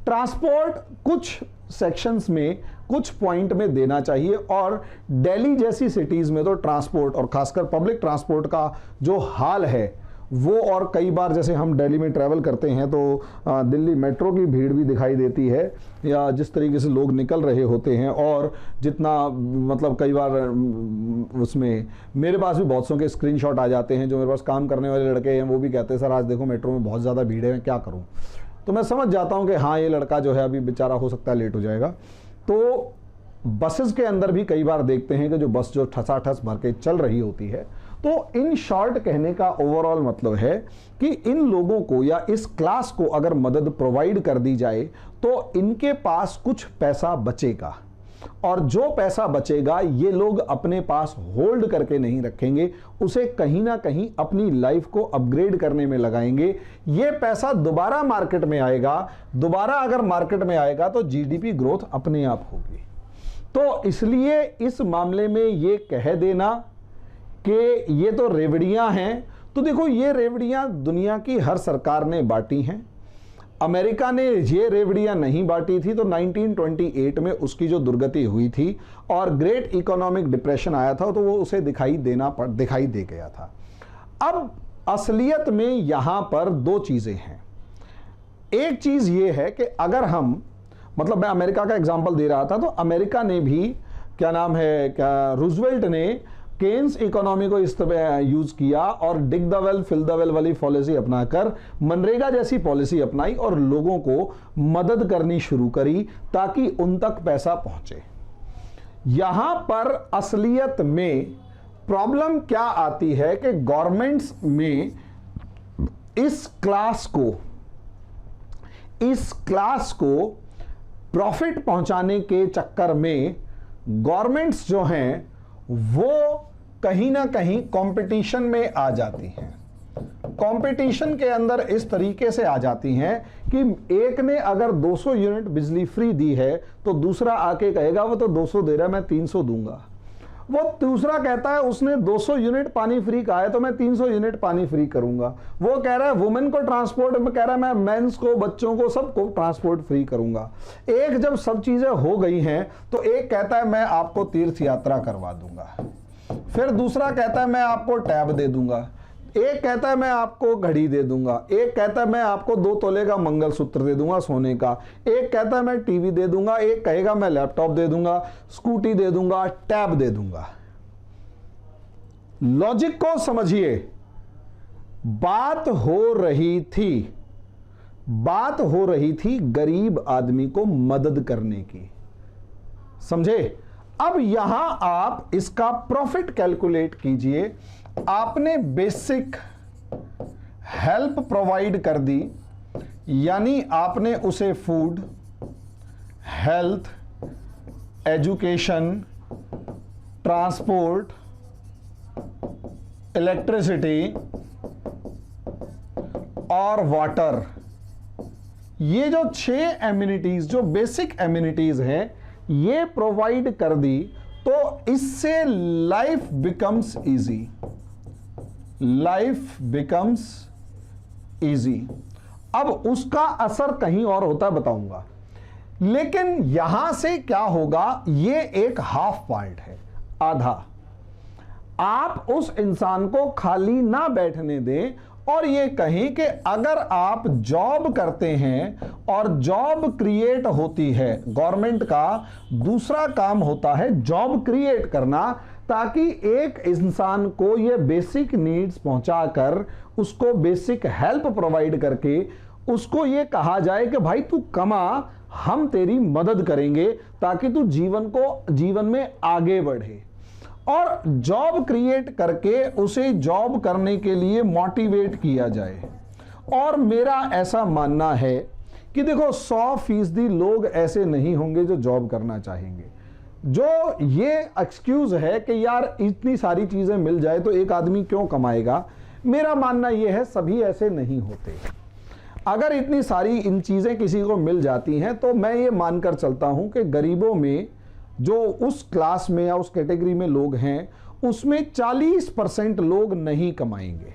ट्रांसपोर्ट कुछ सेक्शंस में, कुछ पॉइंट में देना चाहिए। और दिल्ली जैसी सिटीज़ में तो ट्रांसपोर्ट और खासकर पब्लिक ट्रांसपोर्ट का जो हाल है वो, और कई बार जैसे हम दिल्ली में ट्रैवल करते हैं तो दिल्ली मेट्रो की भीड़ भी दिखाई देती है, या जिस तरीके से लोग निकल रहे होते हैं। और जितना मतलब कई बार उसमें मेरे पास भी बहुत सौ के स्क्रीनशॉट आ जाते हैं, जो मेरे पास काम करने वाले लड़के हैं वो भी कहते हैं सर आज देखो मेट्रो में बहुत ज़्यादा भीड़ है, मैं क्या करूँ। तो मैं समझ जाता हूँ कि हाँ ये लड़का जो है अभी बेचारा हो सकता है लेट हो जाएगा। तो बसेस के अंदर भी कई बार देखते हैं कि जो बस जो ठसाठस भर के चल रही होती है। तो इन शॉर्ट कहने का ओवरऑल मतलब है कि इन लोगों को या इस क्लास को अगर मदद प्रोवाइड कर दी जाए तो इनके पास कुछ पैसा बचेगा, और जो पैसा बचेगा ये लोग अपने पास होल्ड करके नहीं रखेंगे, उसे कहीं ना कहीं अपनी लाइफ को अपग्रेड करने में लगाएंगे। ये पैसा दोबारा मार्केट में आएगा, दोबारा अगर मार्केट में आएगा तो जीडीपी ग्रोथ अपने आप होगी। तो इसलिए इस मामले में ये कह देना कि ये तो रेवड़ियां हैं, तो देखो ये रेवड़ियां दुनिया की हर सरकार ने बांटी हैं। अमेरिका ने ये रेवड़ियां नहीं बांटी थी तो 1928 में उसकी जो दुर्गति हुई थी और ग्रेट इकोनॉमिक डिप्रेशन आया था तो वो उसे दिखाई दे गया था। अब असलियत में यहां पर दो चीजें हैं। एक चीज ये है कि अगर हम, मतलब मैं अमेरिका का एग्जांपल दे रहा था, तो अमेरिका ने भी क्या नाम है, क्या रूजवेल्ट ने केन्स इकोनॉमी को इस तरह यूज किया और dig the well fill the well वाली पॉलिसी अपनाकर मनरेगा जैसी पॉलिसी अपनाई और लोगों को मदद करनी शुरू करी ताकि उन तक पैसा पहुंचे। यहां पर असलियत में प्रॉब्लम क्या आती है कि गवर्नमेंट्स में इस क्लास को प्रॉफिट पहुंचाने के चक्कर में गवर्नमेंट्स जो हैं वो कहीं ना कहीं कंपटीशन में आ जाती हैं। कंपटीशन के अंदर इस तरीके से आ जाती हैं कि एक ने अगर 200 यूनिट बिजली फ्री दी है तो दूसरा आके कहेगा वो तो 200 दे रहा है, मैं 300 दूंगा। वो दूसरा कहता है उसने 200 यूनिट पानी फ्री कहा है तो मैं 300 यूनिट पानी फ्री करूंगा। वो कह रहा है वुमेन को ट्रांसपोर्ट में, कह रहा है मैं मेंस को, बच्चों को, सबको ट्रांसपोर्ट फ्री करूंगा। एक जब सब चीजें हो गई हैं तो एक कहता है मैं आपको तीर्थ यात्रा करवा दूंगा, फिर दूसरा कहता है मैं आपको टैब दे दूंगा, एक कहता है मैं आपको घड़ी दे दूंगा, एक कहता है मैं आपको 2 तोले का मंगलसूत्र दे दूंगा सोने का, एक कहता है मैं टीवी दे दूंगा, एक कहेगा मैं लैपटॉप दे दूंगा, स्कूटी दे दूंगा, टैब दे दूंगा। लॉजिक को समझिए। बात हो रही थी गरीब आदमी को मदद करने की, समझे। अब यहां आप इसका प्रॉफिट कैलकुलेट कीजिए। आपने बेसिक हेल्प प्रोवाइड कर दी, यानी आपने उसे food, health, education, transport, electricity और वाटर, ये जो 6 एमिनिटीज, जो बेसिक एमिनिटीज हैं, ये प्रोवाइड कर दी तो इससे life becomes easy, life becomes easy. अब उसका असर कहीं और होता है, बताऊंगा। लेकिन यहां से क्या होगा, ये एक हाफ पार्ट है, आधा। आप उस इंसान को खाली ना बैठने दें और ये कहें कि अगर आप जॉब करते हैं और जॉब क्रिएट होती है, गवर्नमेंट का दूसरा काम होता है जॉब क्रिएट करना, ताकि एक इंसान को ये बेसिक नीड्स पहुंचाकर उसको बेसिक हेल्प प्रोवाइड करके उसको ये कहा जाए कि भाई तू कमा, हम तेरी मदद करेंगे ताकि तू जीवन में आगे बढ़े। और जॉब क्रिएट करके उसे जॉब करने के लिए मोटिवेट किया जाए। और मेरा ऐसा मानना है कि देखो 100% लोग ऐसे नहीं होंगे जो जॉब करना चाहेंगे। जो ये एक्सक्यूज है कि यार इतनी सारी चीजें मिल जाए तो एक आदमी क्यों कमाएगा, मेरा मानना यह है सभी ऐसे नहीं होते। अगर इतनी सारी इन चीजें किसी को मिल जाती हैं तो मैं ये मानकर चलता हूं कि गरीबों में जो उस क्लास में या उस कैटेगरी में लोग हैं उसमें 40% लोग नहीं कमाएंगे,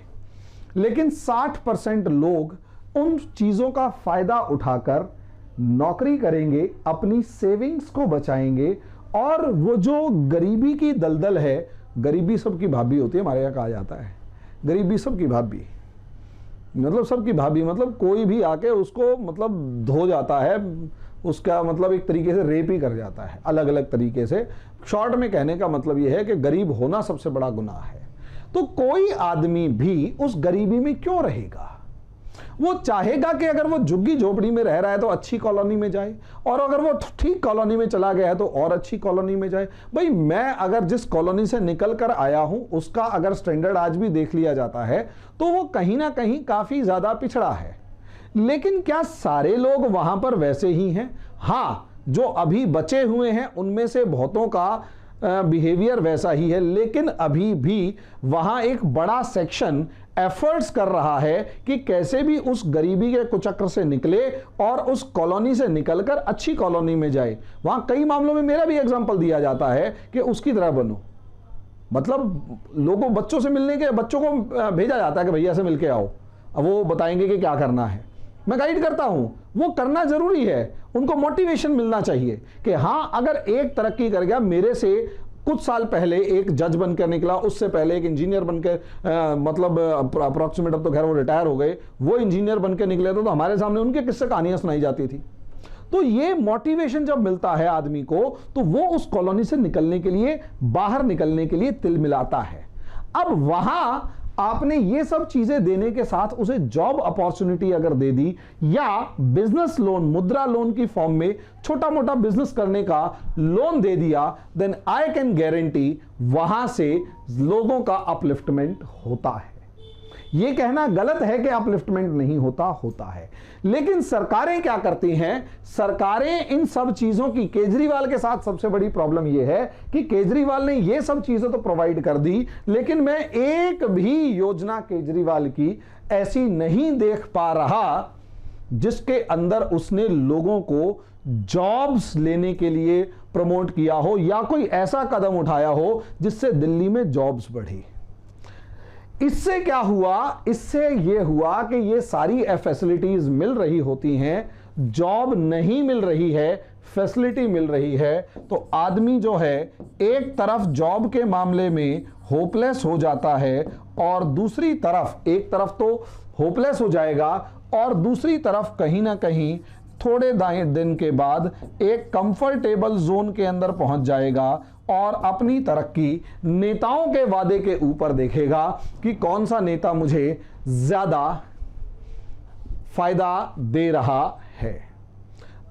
लेकिन 60% लोग उन चीज़ों का फ़ायदा उठाकर नौकरी करेंगे, अपनी सेविंग्स को बचाएंगे। और वो जो गरीबी की दलदल है, गरीबी सबकी भाभी होती है, हमारे यहाँ कहा जाता है गरीबी सबकी भाभी, मतलब सबकी भाभी मतलब कोई भी आके उसको मतलब धो जाता है, उसका मतलब एक तरीके से रेप ही कर जाता है, अलग अलग तरीके से। शॉर्ट में कहने का मतलब यह है कि गरीब होना सबसे बड़ा गुनाह है। तो कोई आदमी भी उस गरीबी में क्यों रहेगा? वो चाहेगा कि अगर वो झुग्गी झोपड़ी में रह रहा है तो अच्छी कॉलोनी में जाए, और अगर वो ठीक कॉलोनी में चला गया है तो और अच्छी कॉलोनी में जाए। भाई मैं अगर जिस कॉलोनी से निकल कर आया हूं उसका अगर स्टैंडर्ड आज भी देख लिया जाता है तो वो कहीं ना कहीं काफी ज्यादा पिछड़ा है। लेकिन क्या सारे लोग वहां पर वैसे ही हैं? हाँ, जो अभी बचे हुए हैं उनमें से बहुतों का बिहेवियर वैसा ही है, लेकिन अभी भी वहां एक बड़ा सेक्शन एफर्ट्स कर रहा है कि कैसे भी उस गरीबी के कुचक्र से निकले और उस कॉलोनी से निकलकर अच्छी कॉलोनी में जाए। वहां कई मामलों में मेरा भी एग्जांपल दिया जाता है कि उसकी तरह बनो, मतलब लोगों बच्चों से मिलने के, बच्चों को भेजा जाता है कि भैया से मिलके आओ, अब वो बताएंगे कि क्या करना है। मैं गाइड करता हूं, वो करना जरूरी है, उनको मोटिवेशन मिलना चाहिए कि हाँ अगर एक तरक्की कर गया, मेरे से कुछ साल पहले एक जज बनकर निकला, उससे पहले एक इंजीनियर बनकर मतलब अप्रोक्सीमेट, अब तो खैर वो रिटायर हो गए, वो इंजीनियर बनकर निकले तो हमारे सामने उनके किस्से कहानियां सुनाई जाती थी। तो ये मोटिवेशन जब मिलता है आदमी को तो वो उस कॉलोनी से निकलने के लिए, बाहर निकलने के लिए तिल मिलाता है। अब वहां आपने ये सब चीजें देने के साथ उसे जॉब अपॉर्चुनिटी अगर दे दी, या बिजनेस लोन, मुद्रा लोन की फॉर्म में छोटा मोटा बिजनेस करने का लोन दे दिया, देन आई कैन गारंटी वहां से लोगों का अपलिफ्टमेंट होता है। ये कहना गलत है कि अपलिफ्टमेंट नहीं होता, होता है। लेकिन सरकारें क्या करती हैं? सरकारें इन सब चीजों की, केजरीवाल के साथ सबसे बड़ी प्रॉब्लम यह है कि केजरीवाल ने ये सब चीजें तो प्रोवाइड कर दी, लेकिन मैं एक भी योजना केजरीवाल की ऐसी नहीं देख पा रहा जिसके अंदर उसने लोगों को जॉब्स लेने के लिए प्रमोट किया हो या कोई ऐसा कदम उठाया हो जिससे दिल्ली में जॉब्स बढ़ी। इससे क्या हुआ? इससे यह हुआ कि ये सारी फैसिलिटीज मिल रही होती हैं, जॉब नहीं मिल रही है, फैसिलिटी मिल रही है, तो आदमी जो है एक तरफ जॉब के मामले में होपलेस हो जाता है, और दूसरी तरफ, एक तरफ तो होपलेस हो जाएगा और दूसरी तरफ कहीं ना कहीं थोड़े दिन के बाद एक कंफर्टेबल जोन के अंदर पहुंच जाएगा और अपनी तरक्की नेताओं के वादे के ऊपर देखेगा कि कौन सा नेता मुझे ज्यादा फायदा दे रहा है।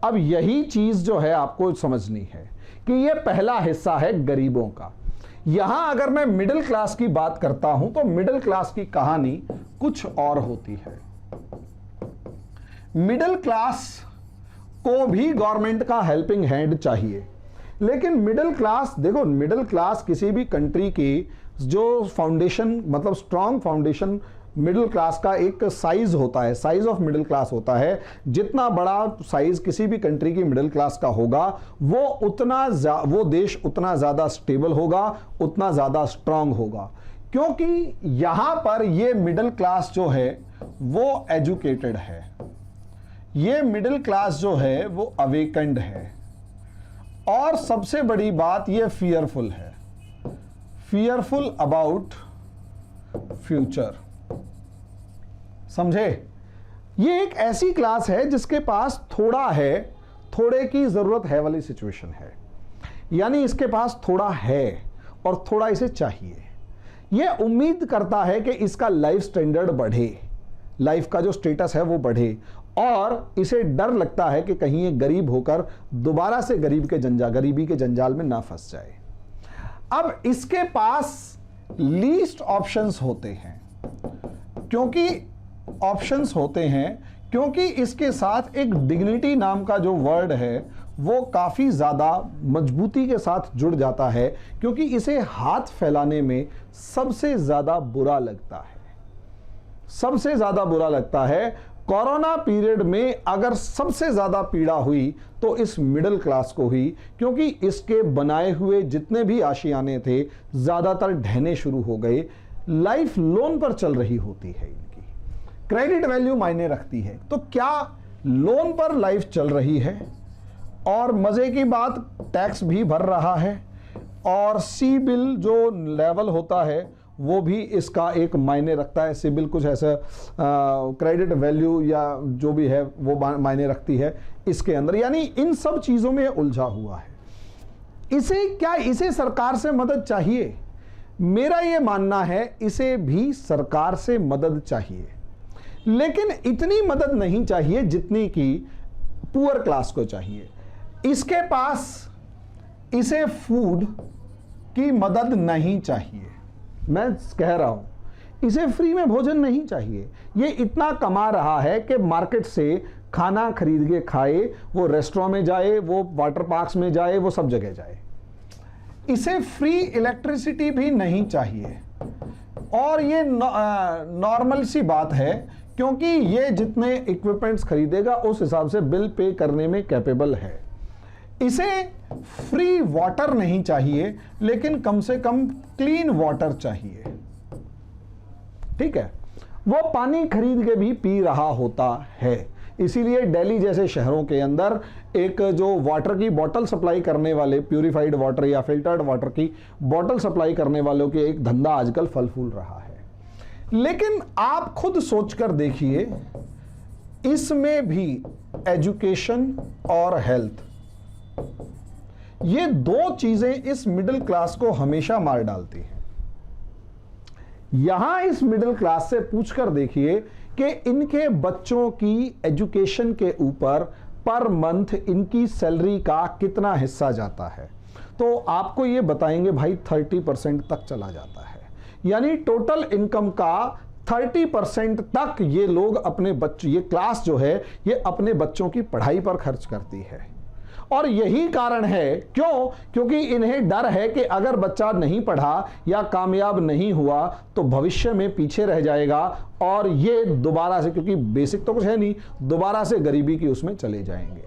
अब यही चीज जो है आपको समझनी है कि यह पहला हिस्सा है गरीबों का। यहां अगर मैं मिडिल क्लास की बात करता हूं तो मिडिल क्लास की कहानी कुछ और होती है। मिडिल क्लास को भी गवर्नमेंट का हेल्पिंग हैंड चाहिए, लेकिन मिडिल क्लास, देखो मिडिल क्लास किसी भी कंट्री की जो फाउंडेशन, मतलब स्ट्रॉन्ग फाउंडेशन मिडिल क्लास का एक साइज होता है, साइज ऑफ मिडिल क्लास होता है। जितना बड़ा साइज किसी भी कंट्री की मिडिल क्लास का होगा वो देश उतना ज्यादा स्टेबल होगा, उतना ज्यादा स्ट्रांग होगा। क्योंकि यहां पर ये मिडिल क्लास जो है वो एजुकेटेड है, ये मिडिल क्लास जो है वो अवेकन्ड है, और सबसे बड़ी बात ये फियरफुल है, फियरफुल अबाउट फ्यूचर। समझे? ये एक ऐसी क्लास है जिसके पास थोड़ा है, थोड़े की जरूरत है वाली सिचुएशन है, यानी इसके पास थोड़ा है और थोड़ा इसे चाहिए। यह उम्मीद करता है कि इसका लाइफ स्टैंडर्ड बढ़े, लाइफ का जो स्टेटस है वो बढ़े, और इसे डर लगता है कि कहीं ये गरीब होकर दोबारा से गरीबी के जंजाल में ना फंस जाए। अब इसके पास लीस्ट ऑप्शंस होते हैं, क्योंकि इसके साथ एक डिग्निटी नाम का जो वर्ड है वो काफी ज्यादा मजबूती के साथ जुड़ जाता है, क्योंकि इसे हाथ फैलाने में सबसे ज्यादा बुरा लगता है। कोरोना पीरियड में अगर सबसे ज्यादा पीड़ा हुई तो इस मिडिल क्लास को हुई, क्योंकि इसके बनाए हुए जितने भी आशियाने थे ज्यादातर ढहने शुरू हो गए। लाइफ लोन पर चल रही होती है, इनकी क्रेडिट वैल्यू मायने रखती है। तो क्या लोन पर लाइफ चल रही है, और मजे की बात टैक्स भी भर रहा है, और सिबिल जो लेवल होता है वो भी इसका एक मायने रखता है। सिबिल कुछ ऐसा क्रेडिट वैल्यू या जो भी है वो मायने रखती है इसके अंदर, यानी इन सब चीजों में उलझा हुआ है। इसे सरकार से मदद चाहिए? मेरा यह मानना है इसे भी सरकार से मदद चाहिए, लेकिन इतनी मदद नहीं चाहिए जितनी कि पुअर क्लास को चाहिए। इसके पास इसे फूड की मदद नहीं चाहिए, मैं कह रहा हूं इसे फ्री में भोजन नहीं चाहिए। ये इतना कमा रहा है कि मार्केट से खाना खरीद के खाए, वो रेस्टोरेंट में जाए, वो वाटर पार्क्स में जाए, वो सब जगह जाए। इसे फ्री इलेक्ट्रिसिटी भी नहीं चाहिए, और ये नॉर्मल सी बात है, क्योंकि ये जितने इक्विपमेंट्स खरीदेगा उस हिसाब से बिल पे करने में कैपेबल है। इसे फ्री वाटर नहीं चाहिए, लेकिन कम से कम क्लीन वाटर चाहिए। ठीक है, वो पानी खरीद के भी पी रहा होता है। इसीलिए दिल्ली जैसे शहरों के अंदर एक जो वाटर की बोतल सप्लाई करने वाले, प्यूरिफाइड वाटर या फिल्टर्ड वाटर की बोतल सप्लाई करने वालों के एक धंधा आजकल फल फूल रहा है। लेकिन आप खुद सोचकर देखिए, इसमें भी एजुकेशन और हेल्थ, ये दो चीजें इस मिडिल क्लास को हमेशा मार डालती हैं। यहां इस मिडिल क्लास से पूछकर देखिए कि इनके बच्चों की एजुकेशन के ऊपर पर मंथ इनकी सैलरी का कितना हिस्सा जाता है, तो आपको ये बताएंगे भाई 30% तक चला जाता है। यानी टोटल इनकम का 30% तक ये लोग अपने बच्चों, ये क्लास जो है ये अपने बच्चों की पढ़ाई पर खर्च करती है। और यही कारण है क्योंकि इन्हें डर है कि अगर बच्चा नहीं पढ़ा या कामयाब नहीं हुआ तो भविष्य में पीछे रह जाएगा, और ये दोबारा से, क्योंकि बेसिक तो कुछ है नहीं, दोबारा से गरीबी की उसमें चले जाएंगे।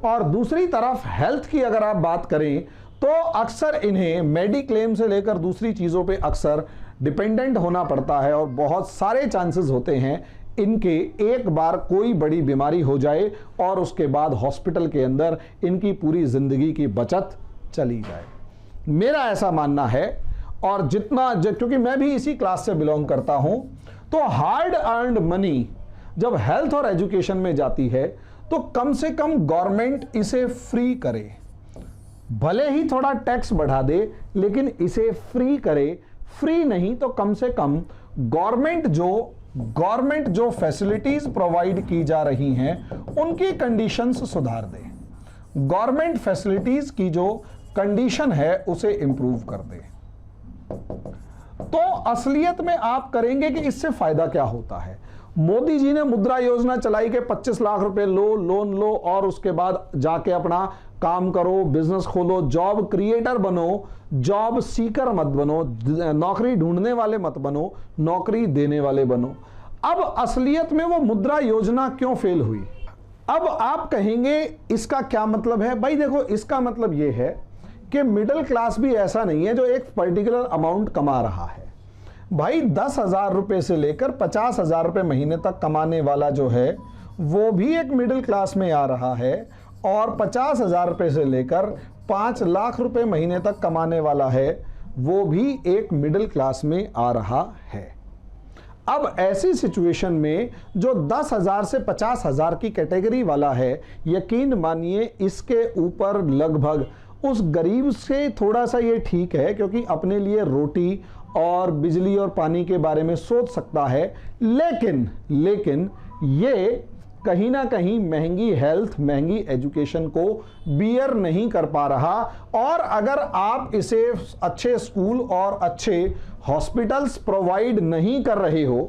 और दूसरी तरफ हेल्थ की अगर आप बात करें तो अक्सर इन्हें मेडिक्लेम से लेकर दूसरी चीजों पे अक्सर डिपेंडेंट होना पड़ता है, और बहुत सारे चांसेस होते हैं इनके एक बार कोई बड़ी बीमारी हो जाए और उसके बाद हॉस्पिटल के अंदर इनकी पूरी जिंदगी की बचत चली जाए। मेरा ऐसा मानना है, और क्योंकि मैं भी इसी क्लास से बिलोंग करता हूं, तो हार्ड अर्न्ड मनी जब हेल्थ और एजुकेशन में जाती है तो कम से कम गवर्नमेंट इसे फ्री करे, भले ही थोड़ा टैक्स बढ़ा दे, लेकिन इसे फ्री करे। फ्री नहीं तो कम से कम गवर्नमेंट जो फैसिलिटीज प्रोवाइड की जा रही हैं उनकी कंडीशंस सुधार दे, गवर्नमेंट फैसिलिटीज की जो कंडीशन है उसे इंप्रूव कर दे। तो असलियत में आप करेंगे कि इससे फायदा क्या होता है। मोदी जी ने मुद्रा योजना चलाई कि 25 लाख रुपए लो, लोन लो, और उसके बाद जाके अपना काम करो, बिजनेस खोलो, जॉब क्रिएटर बनो, जॉब सीकर मत बनो, नौकरी ढूंढने वाले मत बनो, नौकरी देने वाले बनो। अब असलियत में वो मुद्रा योजना क्यों फेल हुई? अब आप कहेंगे इसका क्या मतलब है? भाई देखो, इसका मतलब ये है कि मिडिल क्लास भी ऐसा नहीं है जो एक पर्टिकुलर अमाउंट कमा रहा है। भाई 10,000 रुपए से लेकर 50,000 रुपए महीने तक कमाने वाला जो है वो भी एक मिडिल क्लास में आ रहा है, और 50,000 रुपए से लेकर 5 लाख रुपए महीने तक कमाने वाला है वो भी एक मिडिल क्लास में आ रहा है। अब ऐसी सिचुएशन में जो 10,000 से 50,000 की कैटेगरी वाला है, यकीन मानिए इसके ऊपर लगभग उस गरीब से थोड़ा सा ये ठीक है, क्योंकि अपने लिए रोटी और बिजली और पानी के बारे में सोच सकता है, लेकिन ये कहीं ना कहीं महंगी हेल्थ, महंगी एजुकेशन को बियर नहीं कर पा रहा। और अगर आप इसे अच्छे स्कूल और अच्छे हॉस्पिटल्स प्रोवाइड नहीं कर रहे हो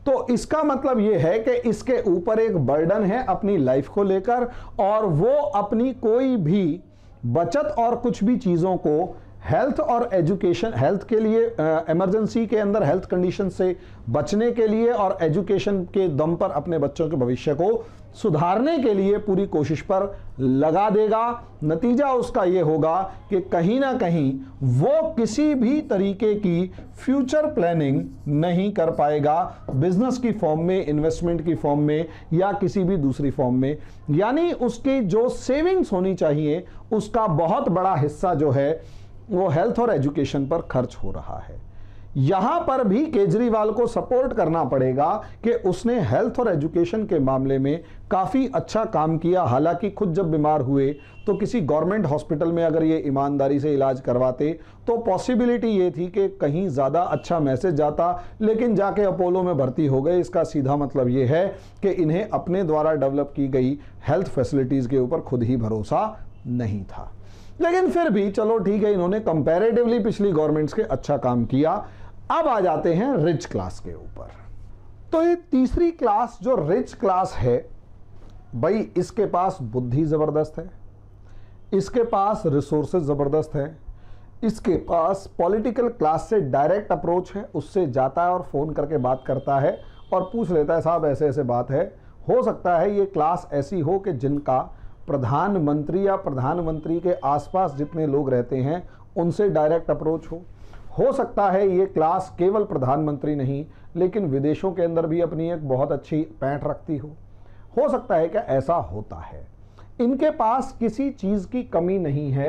तो इसका मतलब यह है कि इसके ऊपर एक बर्डन है अपनी लाइफ को लेकर, और वो अपनी कोई भी बचत और कुछ भी चीज़ों को हेल्थ और एजुकेशन, हेल्थ के लिए इमरजेंसी के अंदर हेल्थ कंडीशन से बचने के लिए और एजुकेशन के दम पर अपने बच्चों के भविष्य को सुधारने के लिए पूरी कोशिश पर लगा देगा। नतीजा उसका ये होगा कि कहीं ना कहीं वो किसी भी तरीके की फ्यूचर प्लानिंग नहीं कर पाएगा, बिजनेस की फॉर्म में, इन्वेस्टमेंट की फॉर्म में या किसी भी दूसरी फॉर्म में। यानी उसकी जो सेविंग्स होनी चाहिए उसका बहुत बड़ा हिस्सा जो है वो हेल्थ और एजुकेशन पर खर्च हो रहा है। यहां पर भी केजरीवाल को सपोर्ट करना पड़ेगा कि उसने हेल्थ और एजुकेशन के मामले में काफी अच्छा काम किया। हालांकि खुद जब बीमार हुए तो किसी गवर्नमेंट हॉस्पिटल में अगर ये ईमानदारी से इलाज करवाते तो पॉसिबिलिटी ये थी कि कहीं ज्यादा अच्छा मैसेज जाता, लेकिन जाके अपोलो में भर्ती हो गए। इसका सीधा मतलब ये है कि इन्हें अपने द्वारा डेवलप की गई हेल्थ फैसिलिटीज के ऊपर खुद ही भरोसा नहीं था। लेकिन फिर भी चलो ठीक है, इन्होंने कंपैरेटिवली पिछली गवर्नमेंट्स के अच्छा काम किया। अब आ जाते हैं रिच क्लास के ऊपर। तो ये तीसरी क्लास जो रिच क्लास है, भाई इसके पास बुद्धि जबरदस्त है, इसके पास रिसोर्सेज जबरदस्त है, इसके पास पॉलिटिकल क्लास से डायरेक्ट अप्रोच है। उससे जाता है और फोन करके बात करता है और पूछ लेता है साहब ऐसे ऐसे बात है। हो सकता है ये क्लास ऐसी हो कि जिनका प्रधानमंत्री या प्रधानमंत्री के आसपास जितने लोग रहते हैं उनसे डायरेक्ट अप्रोच हो सकता है ये क्लास केवल प्रधानमंत्री नहीं लेकिन विदेशों के अंदर भी अपनी एक बहुत अच्छी पैठ रखती हो सकता है कि ऐसा होता है। इनके पास किसी चीज़ की कमी नहीं है।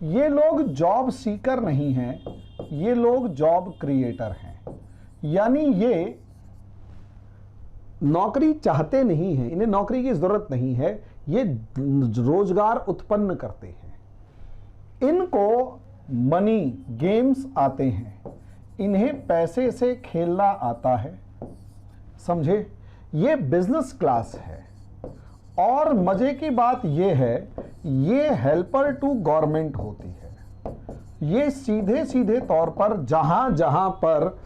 ये लोग जॉब सीकर नहीं हैं, ये लोग जॉब क्रिएटर हैं। यानी ये नौकरी चाहते नहीं हैं, इन्हें नौकरी की जरूरत नहीं है, ये रोजगार उत्पन्न करते हैं। इनको मनी गेम्स आते हैं, इन्हें पैसे से खेलना आता है, समझे। ये बिजनेस क्लास है। और मजे की बात ये है, ये हेल्पर टू गवर्नमेंट होती है। ये सीधे सीधे तौर पर जहां जहां पर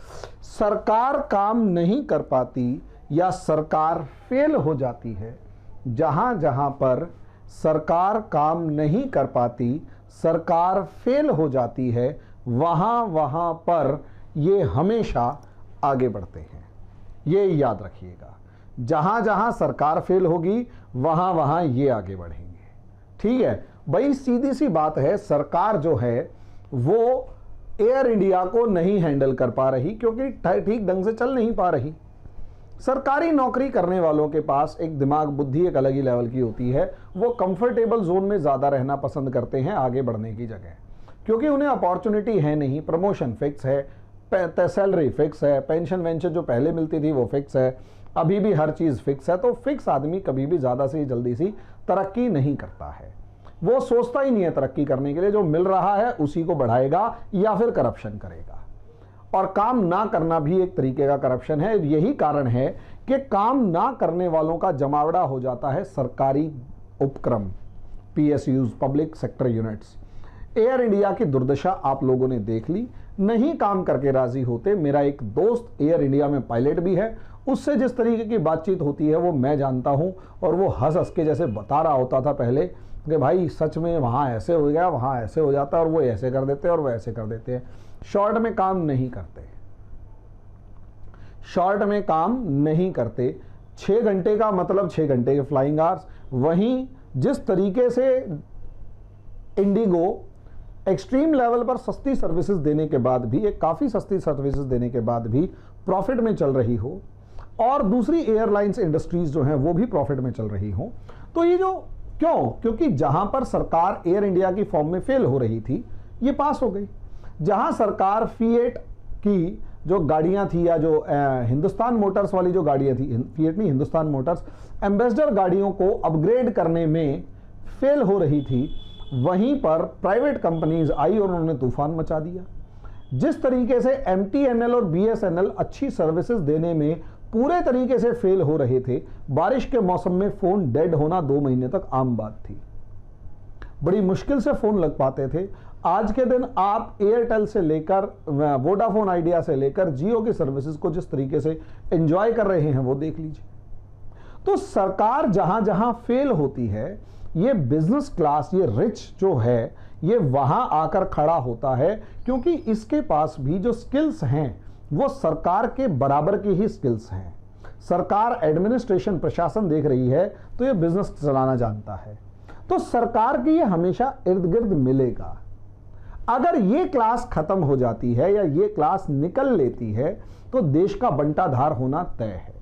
सरकार काम नहीं कर पाती या सरकार फेल हो जाती है, जहां जहां पर सरकार काम नहीं कर पाती, सरकार फेल हो जाती है, वहां वहां पर ये हमेशा आगे बढ़ते हैं। ये याद रखिएगा, जहां जहां सरकार फेल होगी वहां वहां ये आगे बढ़ेंगे। ठीक है भाई, सीधी सी बात है, सरकार जो है वो एयर इंडिया को नहीं हैंडल कर पा रही क्योंकि ठीक ढंग से चल नहीं पा रही। सरकारी नौकरी करने वालों के पास एक दिमाग, बुद्धि एक अलग ही लेवल की होती है। वो कंफर्टेबल जोन में ज़्यादा रहना पसंद करते हैं आगे बढ़ने की जगह, क्योंकि उन्हें अपॉर्चुनिटी है नहीं, प्रमोशन फिक्स है, सैलरी फिक्स है, पेंशन वेंशन जो पहले मिलती थी वो फिक्स है, अभी भी हर चीज़ फिक्स है। तो फिक्स आदमी कभी भी ज़्यादा से जल्दी सी तरक्की नहीं करता है। वो सोचता ही नहीं है तरक्की करने के लिए, जो मिल रहा है उसी को बढ़ाएगा या फिर करप्शन करेगा। और काम ना करना भी एक तरीके का करप्शन है। यही कारण है कि काम ना करने वालों का जमावड़ा हो जाता है सरकारी उपक्रम, PSUs, public sector units. Air India की दुर्दशा आप लोगों ने देख ली, नहीं काम करके राजी होते। मेरा एक दोस्त एयर इंडिया में पायलट भी है, उससे जिस तरीके की बातचीत होती है वो मैं जानता हूं, और वो हंस हंस के जैसे बता रहा होता था पहले कि भाई सच में वहाँ ऐसे हो गया, वहाँ ऐसे हो जाता है, और वो ऐसे कर देते हैं और वो ऐसे कर देते हैं। शॉर्ट में काम नहीं करते, शॉर्ट में काम नहीं करते। 6 घंटे का मतलब 6 घंटे के फ्लाइंग आवर्स। वहीं जिस तरीके से इंडिगो एक्सट्रीम लेवल पर सस्ती सर्विसेज देने के बाद भी, एक काफ़ी सस्ती सर्विसेज देने के बाद भी प्रॉफिट में चल रही हो, और दूसरी एयरलाइंस इंडस्ट्रीज जो हैं वो भी प्रॉफिट में चल रही हो, तो ये जो क्यों? क्योंकि जहां पर सरकार एयर इंडिया की फॉर्म में फेल हो रही थी, ये पास हो गई। जहां सरकार फिएट की जो गाड़ियां थी, या जो हिंदुस्तान मोटर्स वाली जो गाड़ियां थी, फिएट नहीं, हिंदुस्तान मोटर्स, एम्बेसडर गाड़ियों को अपग्रेड करने में फेल हो रही थी, वहीं पर प्राइवेट कंपनीज आई और उन्होंने तूफान मचा दिया। जिस तरीके से MTNL और BSNL अच्छी सर्विसेज देने में पूरे तरीके से फेल हो रहे थे, बारिश के मौसम में फोन डेड होना 2 महीने तक आम बात थी, बड़ी मुश्किल से फोन लग पाते थे। आज के दिन आप एयरटेल से लेकर वोडाफोन आइडिया से लेकर जियो की सर्विसेज को जिस तरीके से एंजॉय कर रहे हैं वो देख लीजिए। तो सरकार जहां जहां फेल होती है, ये बिजनेस क्लास, ये रिच जो है, ये वहां आकर खड़ा होता है, क्योंकि इसके पास भी जो स्किल्स हैं वो सरकार के बराबर की ही स्किल्स हैं। सरकार एडमिनिस्ट्रेशन, प्रशासन देख रही है तो ये बिजनेस चलाना जानता है, तो सरकार की ये हमेशा इर्द गिर्द मिलेगा। अगर ये क्लास खत्म हो जाती है या ये क्लास निकल लेती है तो देश का बंटाधार होना तय है।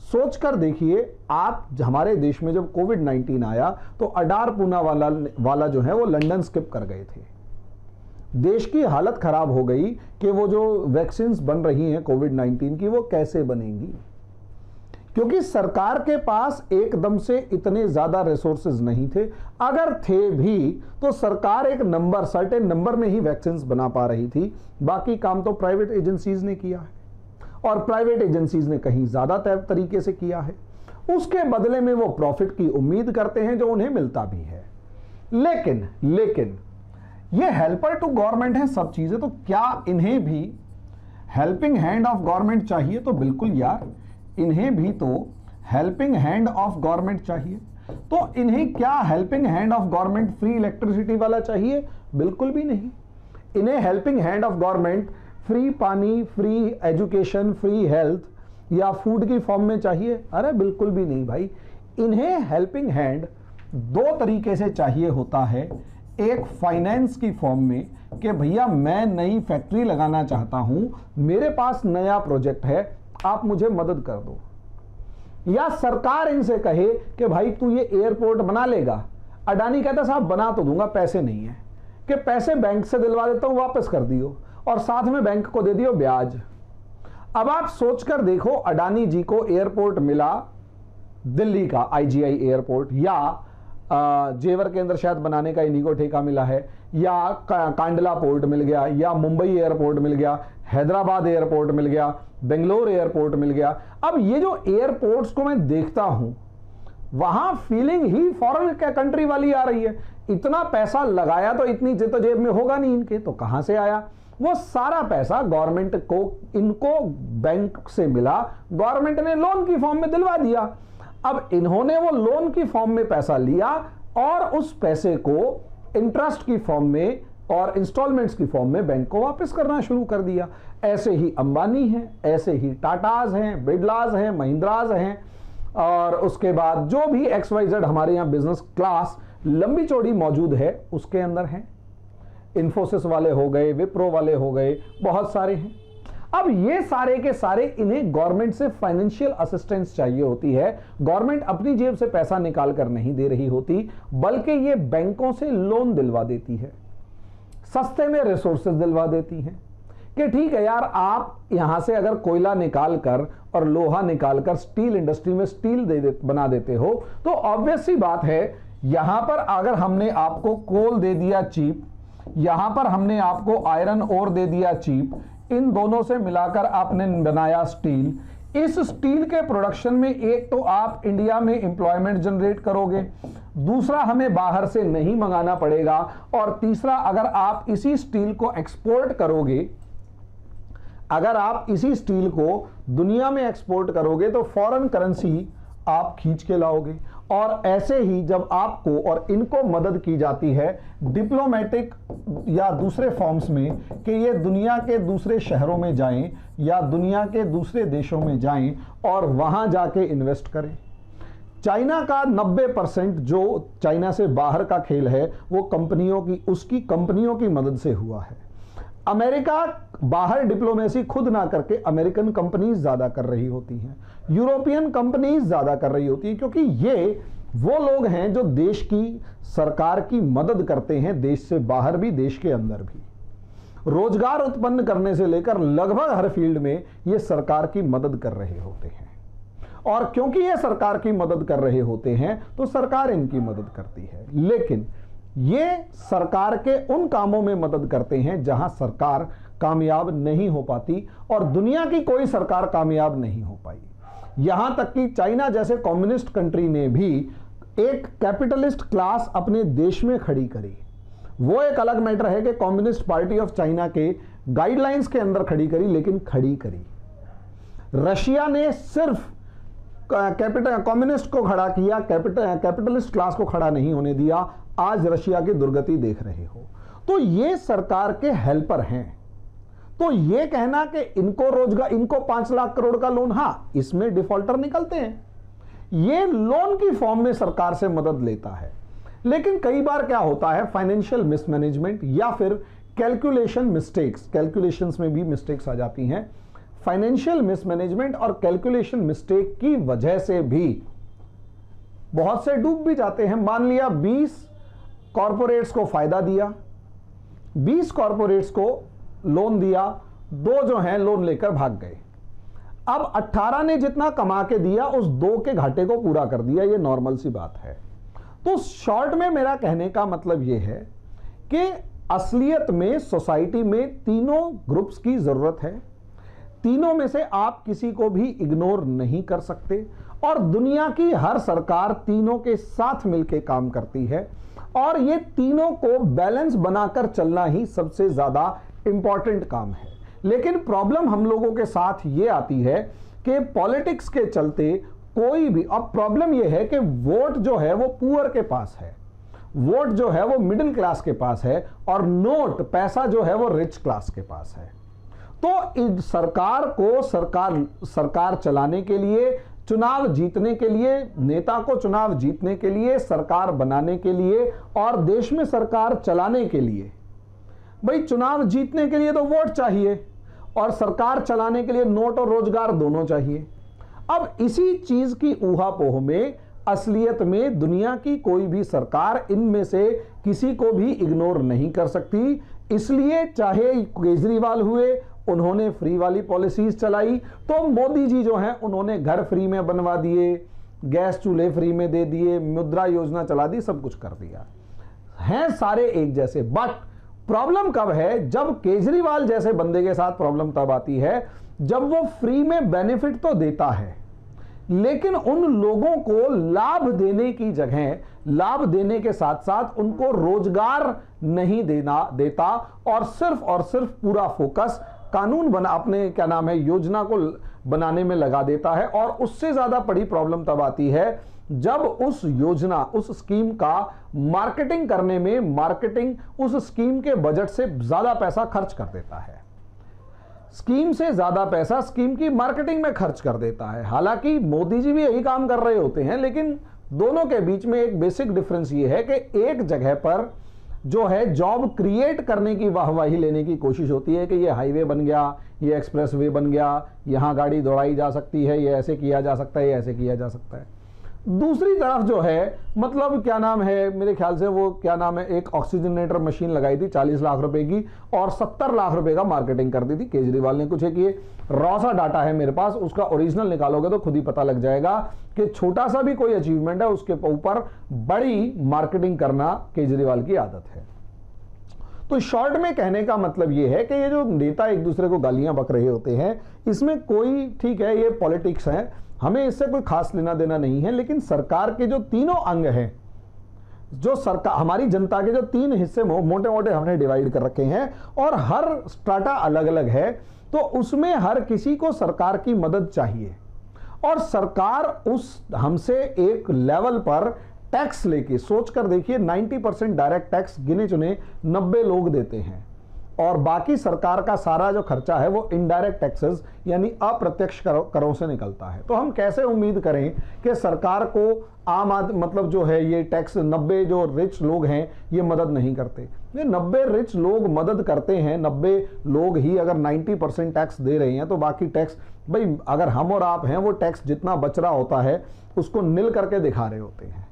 सोचकर देखिए, आप हमारे देश में जब कोविड-19 आया तो अडार पूना वाला जो है वो लंदन स्किप कर गए थे। देश की हालत खराब हो गई कि वो जो वैक्सीन्स बन रही हैं कोविड-19 की, वो कैसे बनेंगी, क्योंकि सरकार के पास एकदम से इतने ज्यादा रिसोर्सेज नहीं थे। अगर थे भी तो सरकार एक नंबर, सर्टेन नंबर में ही वैक्सीन्स बना पा रही थी, बाकी काम तो प्राइवेट एजेंसीज ने किया है, और प्राइवेट एजेंसीज ने कहीं ज्यादा तरीके से किया है। उसके बदले में वो प्रॉफिट की उम्मीद करते हैं जो उन्हें मिलता भी है। लेकिन ये हेल्पर टू गवर्नमेंट है सब चीजें, तो क्या इन्हें भी हेल्पिंग हैंड ऑफ गवर्नमेंट चाहिए? तो बिल्कुल यार, इन्हें भी तो हेल्पिंग हैंड ऑफ गवर्नमेंट चाहिए। तो इन्हें क्या helping hand of government free electricity वाला चाहिए? बिल्कुल भी नहीं। इन्हें helping hand of government free पानी, फ्री एजुकेशन, फ्री हेल्थ या फूड की फॉर्म में चाहिए? अरे बिल्कुल भी नहीं भाई। इन्हें हेल्पिंग हैंड 2 तरीके से चाहिए होता है। एक फाइनेंस की फॉर्म में कि भैया मैं नई फैक्ट्री लगाना चाहता हूं, मेरे पास नया प्रोजेक्ट है, आप मुझे मदद कर दो। या सरकार इनसे कहे कि भाई तू ये एयरपोर्ट बना लेगा। अडानी कहता साहब बना तो दूंगा, पैसे नहीं है, कि पैसे बैंक से दिलवा देता हूं, वापस कर दियो, और साथ में बैंक को दे दियो ब्याज। अब आप सोचकर देखो, अडानी जी को एयरपोर्ट मिला दिल्ली का IGI एयरपोर्ट, या जेवर के अंदर शायद बनाने का इन्हीं को ठेका मिला है, या कांडला पोर्ट मिल गया, या मुंबई एयरपोर्ट मिल गया, हैदराबाद एयरपोर्ट मिल गया, बेंगलोर एयरपोर्ट मिल गया। अब ये जो एयरपोर्ट्स को मैं देखता हूं, वहां फीलिंग ही फॉरेन कंट्री वाली आ रही है। इतना पैसा लगाया तो इतनी तो जेब में होगा नहीं इनके, तो कहां से आया? वो सारा पैसा गवर्नमेंट को, इनको बैंक से मिला, गवर्नमेंट ने लोन की फॉर्म में दिलवा दिया। अब इन्होंने वो लोन की फॉर्म में पैसा लिया और उस पैसे को इंटरेस्ट की फॉर्म में और इंस्टॉलमेंट्स की फॉर्म में बैंक को वापस करना शुरू कर दिया। ऐसे ही अंबानी हैं, ऐसे ही टाटाज हैं, बिड़लाज हैं, महिंद्राज हैं, और उसके बाद जो भी XYZ हमारे यहाँ बिजनेस क्लास लंबी चौड़ी मौजूद है उसके अंदर हैं। इन्फोसिस वाले हो गए, विप्रो वाले हो गए, बहुत सारे हैं। अब ये सारे के सारे इन्हें गवर्नमेंट से फाइनेंशियल असिस्टेंस चाहिए होती है। गवर्नमेंट अपनी जेब से पैसा निकाल कर नहीं दे रही होती, बल्कि ये बैंकों से लोन दिलवा देती है, सस्ते में रिसोर्सेज दिलवा देती हैं कि ठीक है यार, आप यहां से अगर कोयला निकाल कर और लोहा निकाल कर स्टील इंडस्ट्री में स्टील बना देते हो, तो ऑब्वियस सी बात है यहां पर अगर हमने आपको कोल दे दिया चीप, यहां पर हमने आपको आयरन ओर दे दिया चीप, इन दोनों से मिलाकर आपने बनाया स्टील। इस स्टील के प्रोडक्शन में एक तो आप इंडिया में एम्प्लॉयमेंट जनरेट करोगे, दूसरा हमें बाहर से नहीं मंगाना पड़ेगा, और तीसरा अगर आप इसी स्टील को एक्सपोर्ट करोगे, अगर आप इसी स्टील को दुनिया में एक्सपोर्ट करोगे तो फॉरेन करेंसी आप खींच के लाओगे, और ऐसे ही जब आपको और इनको मदद की जाती है डिप्लोमेटिक या दूसरे फॉर्म्स में कि ये दुनिया के दूसरे शहरों में जाएं या दुनिया के दूसरे देशों में जाएं और वहां जाके इन्वेस्ट करें। चाइना का 90% जो चाइना से बाहर का खेल है वो उसकी कंपनियों की मदद से हुआ है। अमेरिका बाहर डिप्लोमेसी खुद ना करके अमेरिकन कंपनीज ज्यादा कर रही होती हैं, यूरोपियन कंपनीज ज्यादा कर रही होती हैं, क्योंकि ये वो लोग हैं जो देश की सरकार की मदद करते हैं, देश से बाहर भी देश के अंदर भी। रोजगार उत्पन्न करने से लेकर लगभग हर फील्ड में ये सरकार की मदद कर रहे होते हैं, और क्योंकि ये सरकार की मदद कर रहे होते हैं तो सरकार इनकी मदद करती है। लेकिन ये सरकार के उन कामों में मदद करते हैं जहां सरकार कामयाब नहीं हो पाती, और दुनिया की कोई सरकार कामयाब नहीं हो पाई। यहां तक कि चाइना जैसे कम्युनिस्ट कंट्री ने भी एक कैपिटलिस्ट क्लास अपने देश में खड़ी करी। वो एक अलग मैटर है कि कम्युनिस्ट पार्टी ऑफ चाइना के गाइडलाइंस के अंदर खड़ी करी, लेकिन खड़ी करी। रशिया ने सिर्फ कम्युनिस्ट को खड़ा किया, कैपिटलिस्ट क्लास को खड़ा नहीं होने दिया। आज रशिया की दुर्गति देख रहे हो। तो ये सरकार के हेल्पर हैं। तो ये कहना कि इनको रोजगार, इनको 5 लाख करोड़ का लोन, हाँ इसमें डिफॉल्टर निकलते हैं, ये लोन की फॉर्म में सरकार से मदद लेता है। लेकिन कई बार क्या होता है, फाइनेंशियल मिसमैनेजमेंट या फिर कैलकुलेशन मिस्टेक्स, कैलकुलेशंस में भी मिस्टेक्स आ जाती हैं। फाइनेंशियल मिसमैनेजमेंट और कैलकुलेशन मिस्टेक की वजह से भी बहुत से डूब भी जाते हैं। मान लिया 20 कॉरपोरेट्स को फायदा दिया, 20 कॉरपोरेट्स को लोन दिया, 2 जो हैं लोन लेकर भाग गए। अब 18 ने जितना कमा के दिया उस 2 के घाटे को पूरा कर दिया, ये नॉर्मल सी बात है। तो शॉर्ट में मेरा कहने का मतलब यह है कि असलियत में सोसाइटी में तीनों ग्रुप्स की जरूरत है। तीनों में से आप किसी को भी इग्नोर नहीं कर सकते, और दुनिया की हर सरकार तीनों के साथ मिलकर काम करती है, और ये तीनों को बैलेंस बनाकर चलना ही सबसे ज्यादा इंपॉर्टेंट काम है। लेकिन प्रॉब्लम हम लोगों के साथ ये आती है कि पॉलिटिक्स के चलते कोई भी, अब प्रॉब्लम ये है कि वोट जो है वो पुअर के पास है, वोट जो है वो मिडिल क्लास के पास है, और नोट पैसा जो है वो रिच क्लास के पास है। तो सरकार को सरकार चलाने के लिए, चुनाव जीतने के लिए, नेता को चुनाव जीतने के लिए, सरकार बनाने के लिए और देश में सरकार चलाने के लिए, भाई चुनाव जीतने के लिए तो वोट चाहिए और सरकार चलाने के लिए नोट और रोजगार दोनों चाहिए। अब इसी चीज की ऊहापोह में असलियत में दुनिया की कोई भी सरकार इनमें से किसी को भी इग्नोर नहीं कर सकती। इसलिए चाहे केजरीवाल हुए, उन्होंने फ्री वाली पॉलिसीज चलाई, तो मोदी जी जो हैं उन्होंने घर फ्री में बनवा दिए, गैस चूल्हे फ्री में दे दिए, मुद्रा योजना चला दी, सब कुछ कर दिया, हैं सारे एक जैसे। बट प्रॉब्लम कब है, जब केजरीवाल जैसे बंदे के साथ प्रॉब्लम तब आती है जब वो फ्री में बेनिफिट तो देता है, लेकिन उन लोगों को लाभ देने की जगह, लाभ देने के साथ साथ उनको रोजगार नहीं देता, और सिर्फ पूरा फोकस कानून बना, अपने क्या नाम है, योजना को बनाने में लगा देता है। और उससे ज्यादा बड़ी प्रॉब्लम तब आती है जब उस योजना, उस स्कीम का मार्केटिंग करने में, मार्केटिंग उस स्कीम के बजट से ज्यादा पैसा खर्च कर देता है, स्कीम से ज्यादा पैसा स्कीम की मार्केटिंग में खर्च कर देता है। हालांकि मोदी जी भी यही काम कर रहे होते हैं, लेकिन दोनों के बीच में एक बेसिक डिफरेंस ये है कि एक जगह पर जो है जॉब क्रिएट करने की वाहवाही लेने की कोशिश होती है कि ये हाईवे बन गया, ये एक्सप्रेस वे बन गया, यहां गाड़ी दौड़ाई जा सकती है, ये ऐसे किया जा सकता है, ये ऐसे किया जा सकता है। दूसरी तरफ जो है, मतलब क्या नाम है, मेरे ख्याल से वो क्या नाम है, एक ऑक्सीजनेटर मशीन लगाई थी 40 लाख रुपए की और 70 लाख रुपए का मार्केटिंग कर दी थी केजरीवाल ने। कुछ एक ये रॉ सा डाटा है मेरे पास, उसका ओरिजिनल निकालोगे तो खुद ही पता लग जाएगा कि छोटा सा भी कोई अचीवमेंट है उसके ऊपर बड़ी मार्केटिंग करना केजरीवाल की आदत है। तो शॉर्ट में कहने का मतलब यह है कि ये जो नेता एक दूसरे को गालियां बक रहे होते हैं, इसमें कोई, ठीक है ये पॉलिटिक्स है, हमें इससे कोई खास लेना देना नहीं है, लेकिन सरकार के जो तीनों अंग हैं, जो सरकार, हमारी जनता के जो 3 हिस्से मोटे मोटे हमने डिवाइड कर रखे हैं और हर स्ट्राटा अलग अलग है, तो उसमें हर किसी को सरकार की मदद चाहिए। और सरकार उस हमसे एक लेवल पर टैक्स लेके, सोचकर देखिए 90% डायरेक्ट टैक्स गिने चुने 90 लोग देते हैं और बाकी सरकार का सारा जो खर्चा है वो इनडायरेक्ट टैक्सेस यानी अप्रत्यक्ष करों से निकलता है। तो हम कैसे उम्मीद करें कि सरकार को आम आदमी मतलब जो है ये टैक्स 90 जो रिच लोग हैं ये मदद नहीं करते। ये 90 रिच लोग मदद करते हैं, 90 लोग ही अगर 90% टैक्स दे रहे हैं तो बाकी टैक्स, भाई अगर हम और आप हैं वो टैक्स जितना बच रहा होता है उसको निल करके दिखा रहे होते हैं।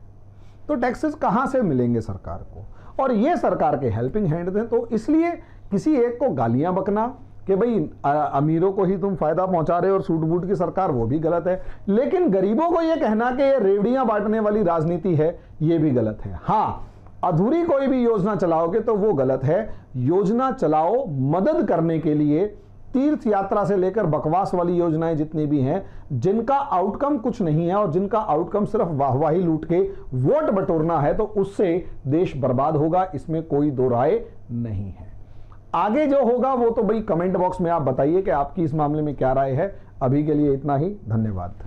तो टैक्सेस कहां से मिलेंगे सरकार को? और ये सरकार के हेल्पिंग हैंड थे। तो इसलिए किसी एक को गालियां बकना कि भाई अमीरों को ही तुम फायदा पहुंचा रहे हो और सूट बूट की सरकार, वो भी गलत है। लेकिन गरीबों को ये कहना कि ये रेवड़ियां बांटने वाली राजनीति है, ये भी गलत है। हाँ, अधूरी कोई भी योजना चलाओगे तो वो गलत है। योजना चलाओ मदद करने के लिए, तीर्थ यात्रा से लेकर बकवास वाली योजनाएं जितनी भी हैं जिनका आउटकम कुछ नहीं है और जिनका आउटकम सिर्फ वाहवाही लूट के वोट बटोरना है, तो उससे देश बर्बाद होगा, इसमें कोई दो राय नहीं है। आगे जो होगा वो तो भाई कमेंट बॉक्स में आप बताइए कि आपकी इस मामले में क्या राय है। अभी के लिए इतना ही, धन्यवाद।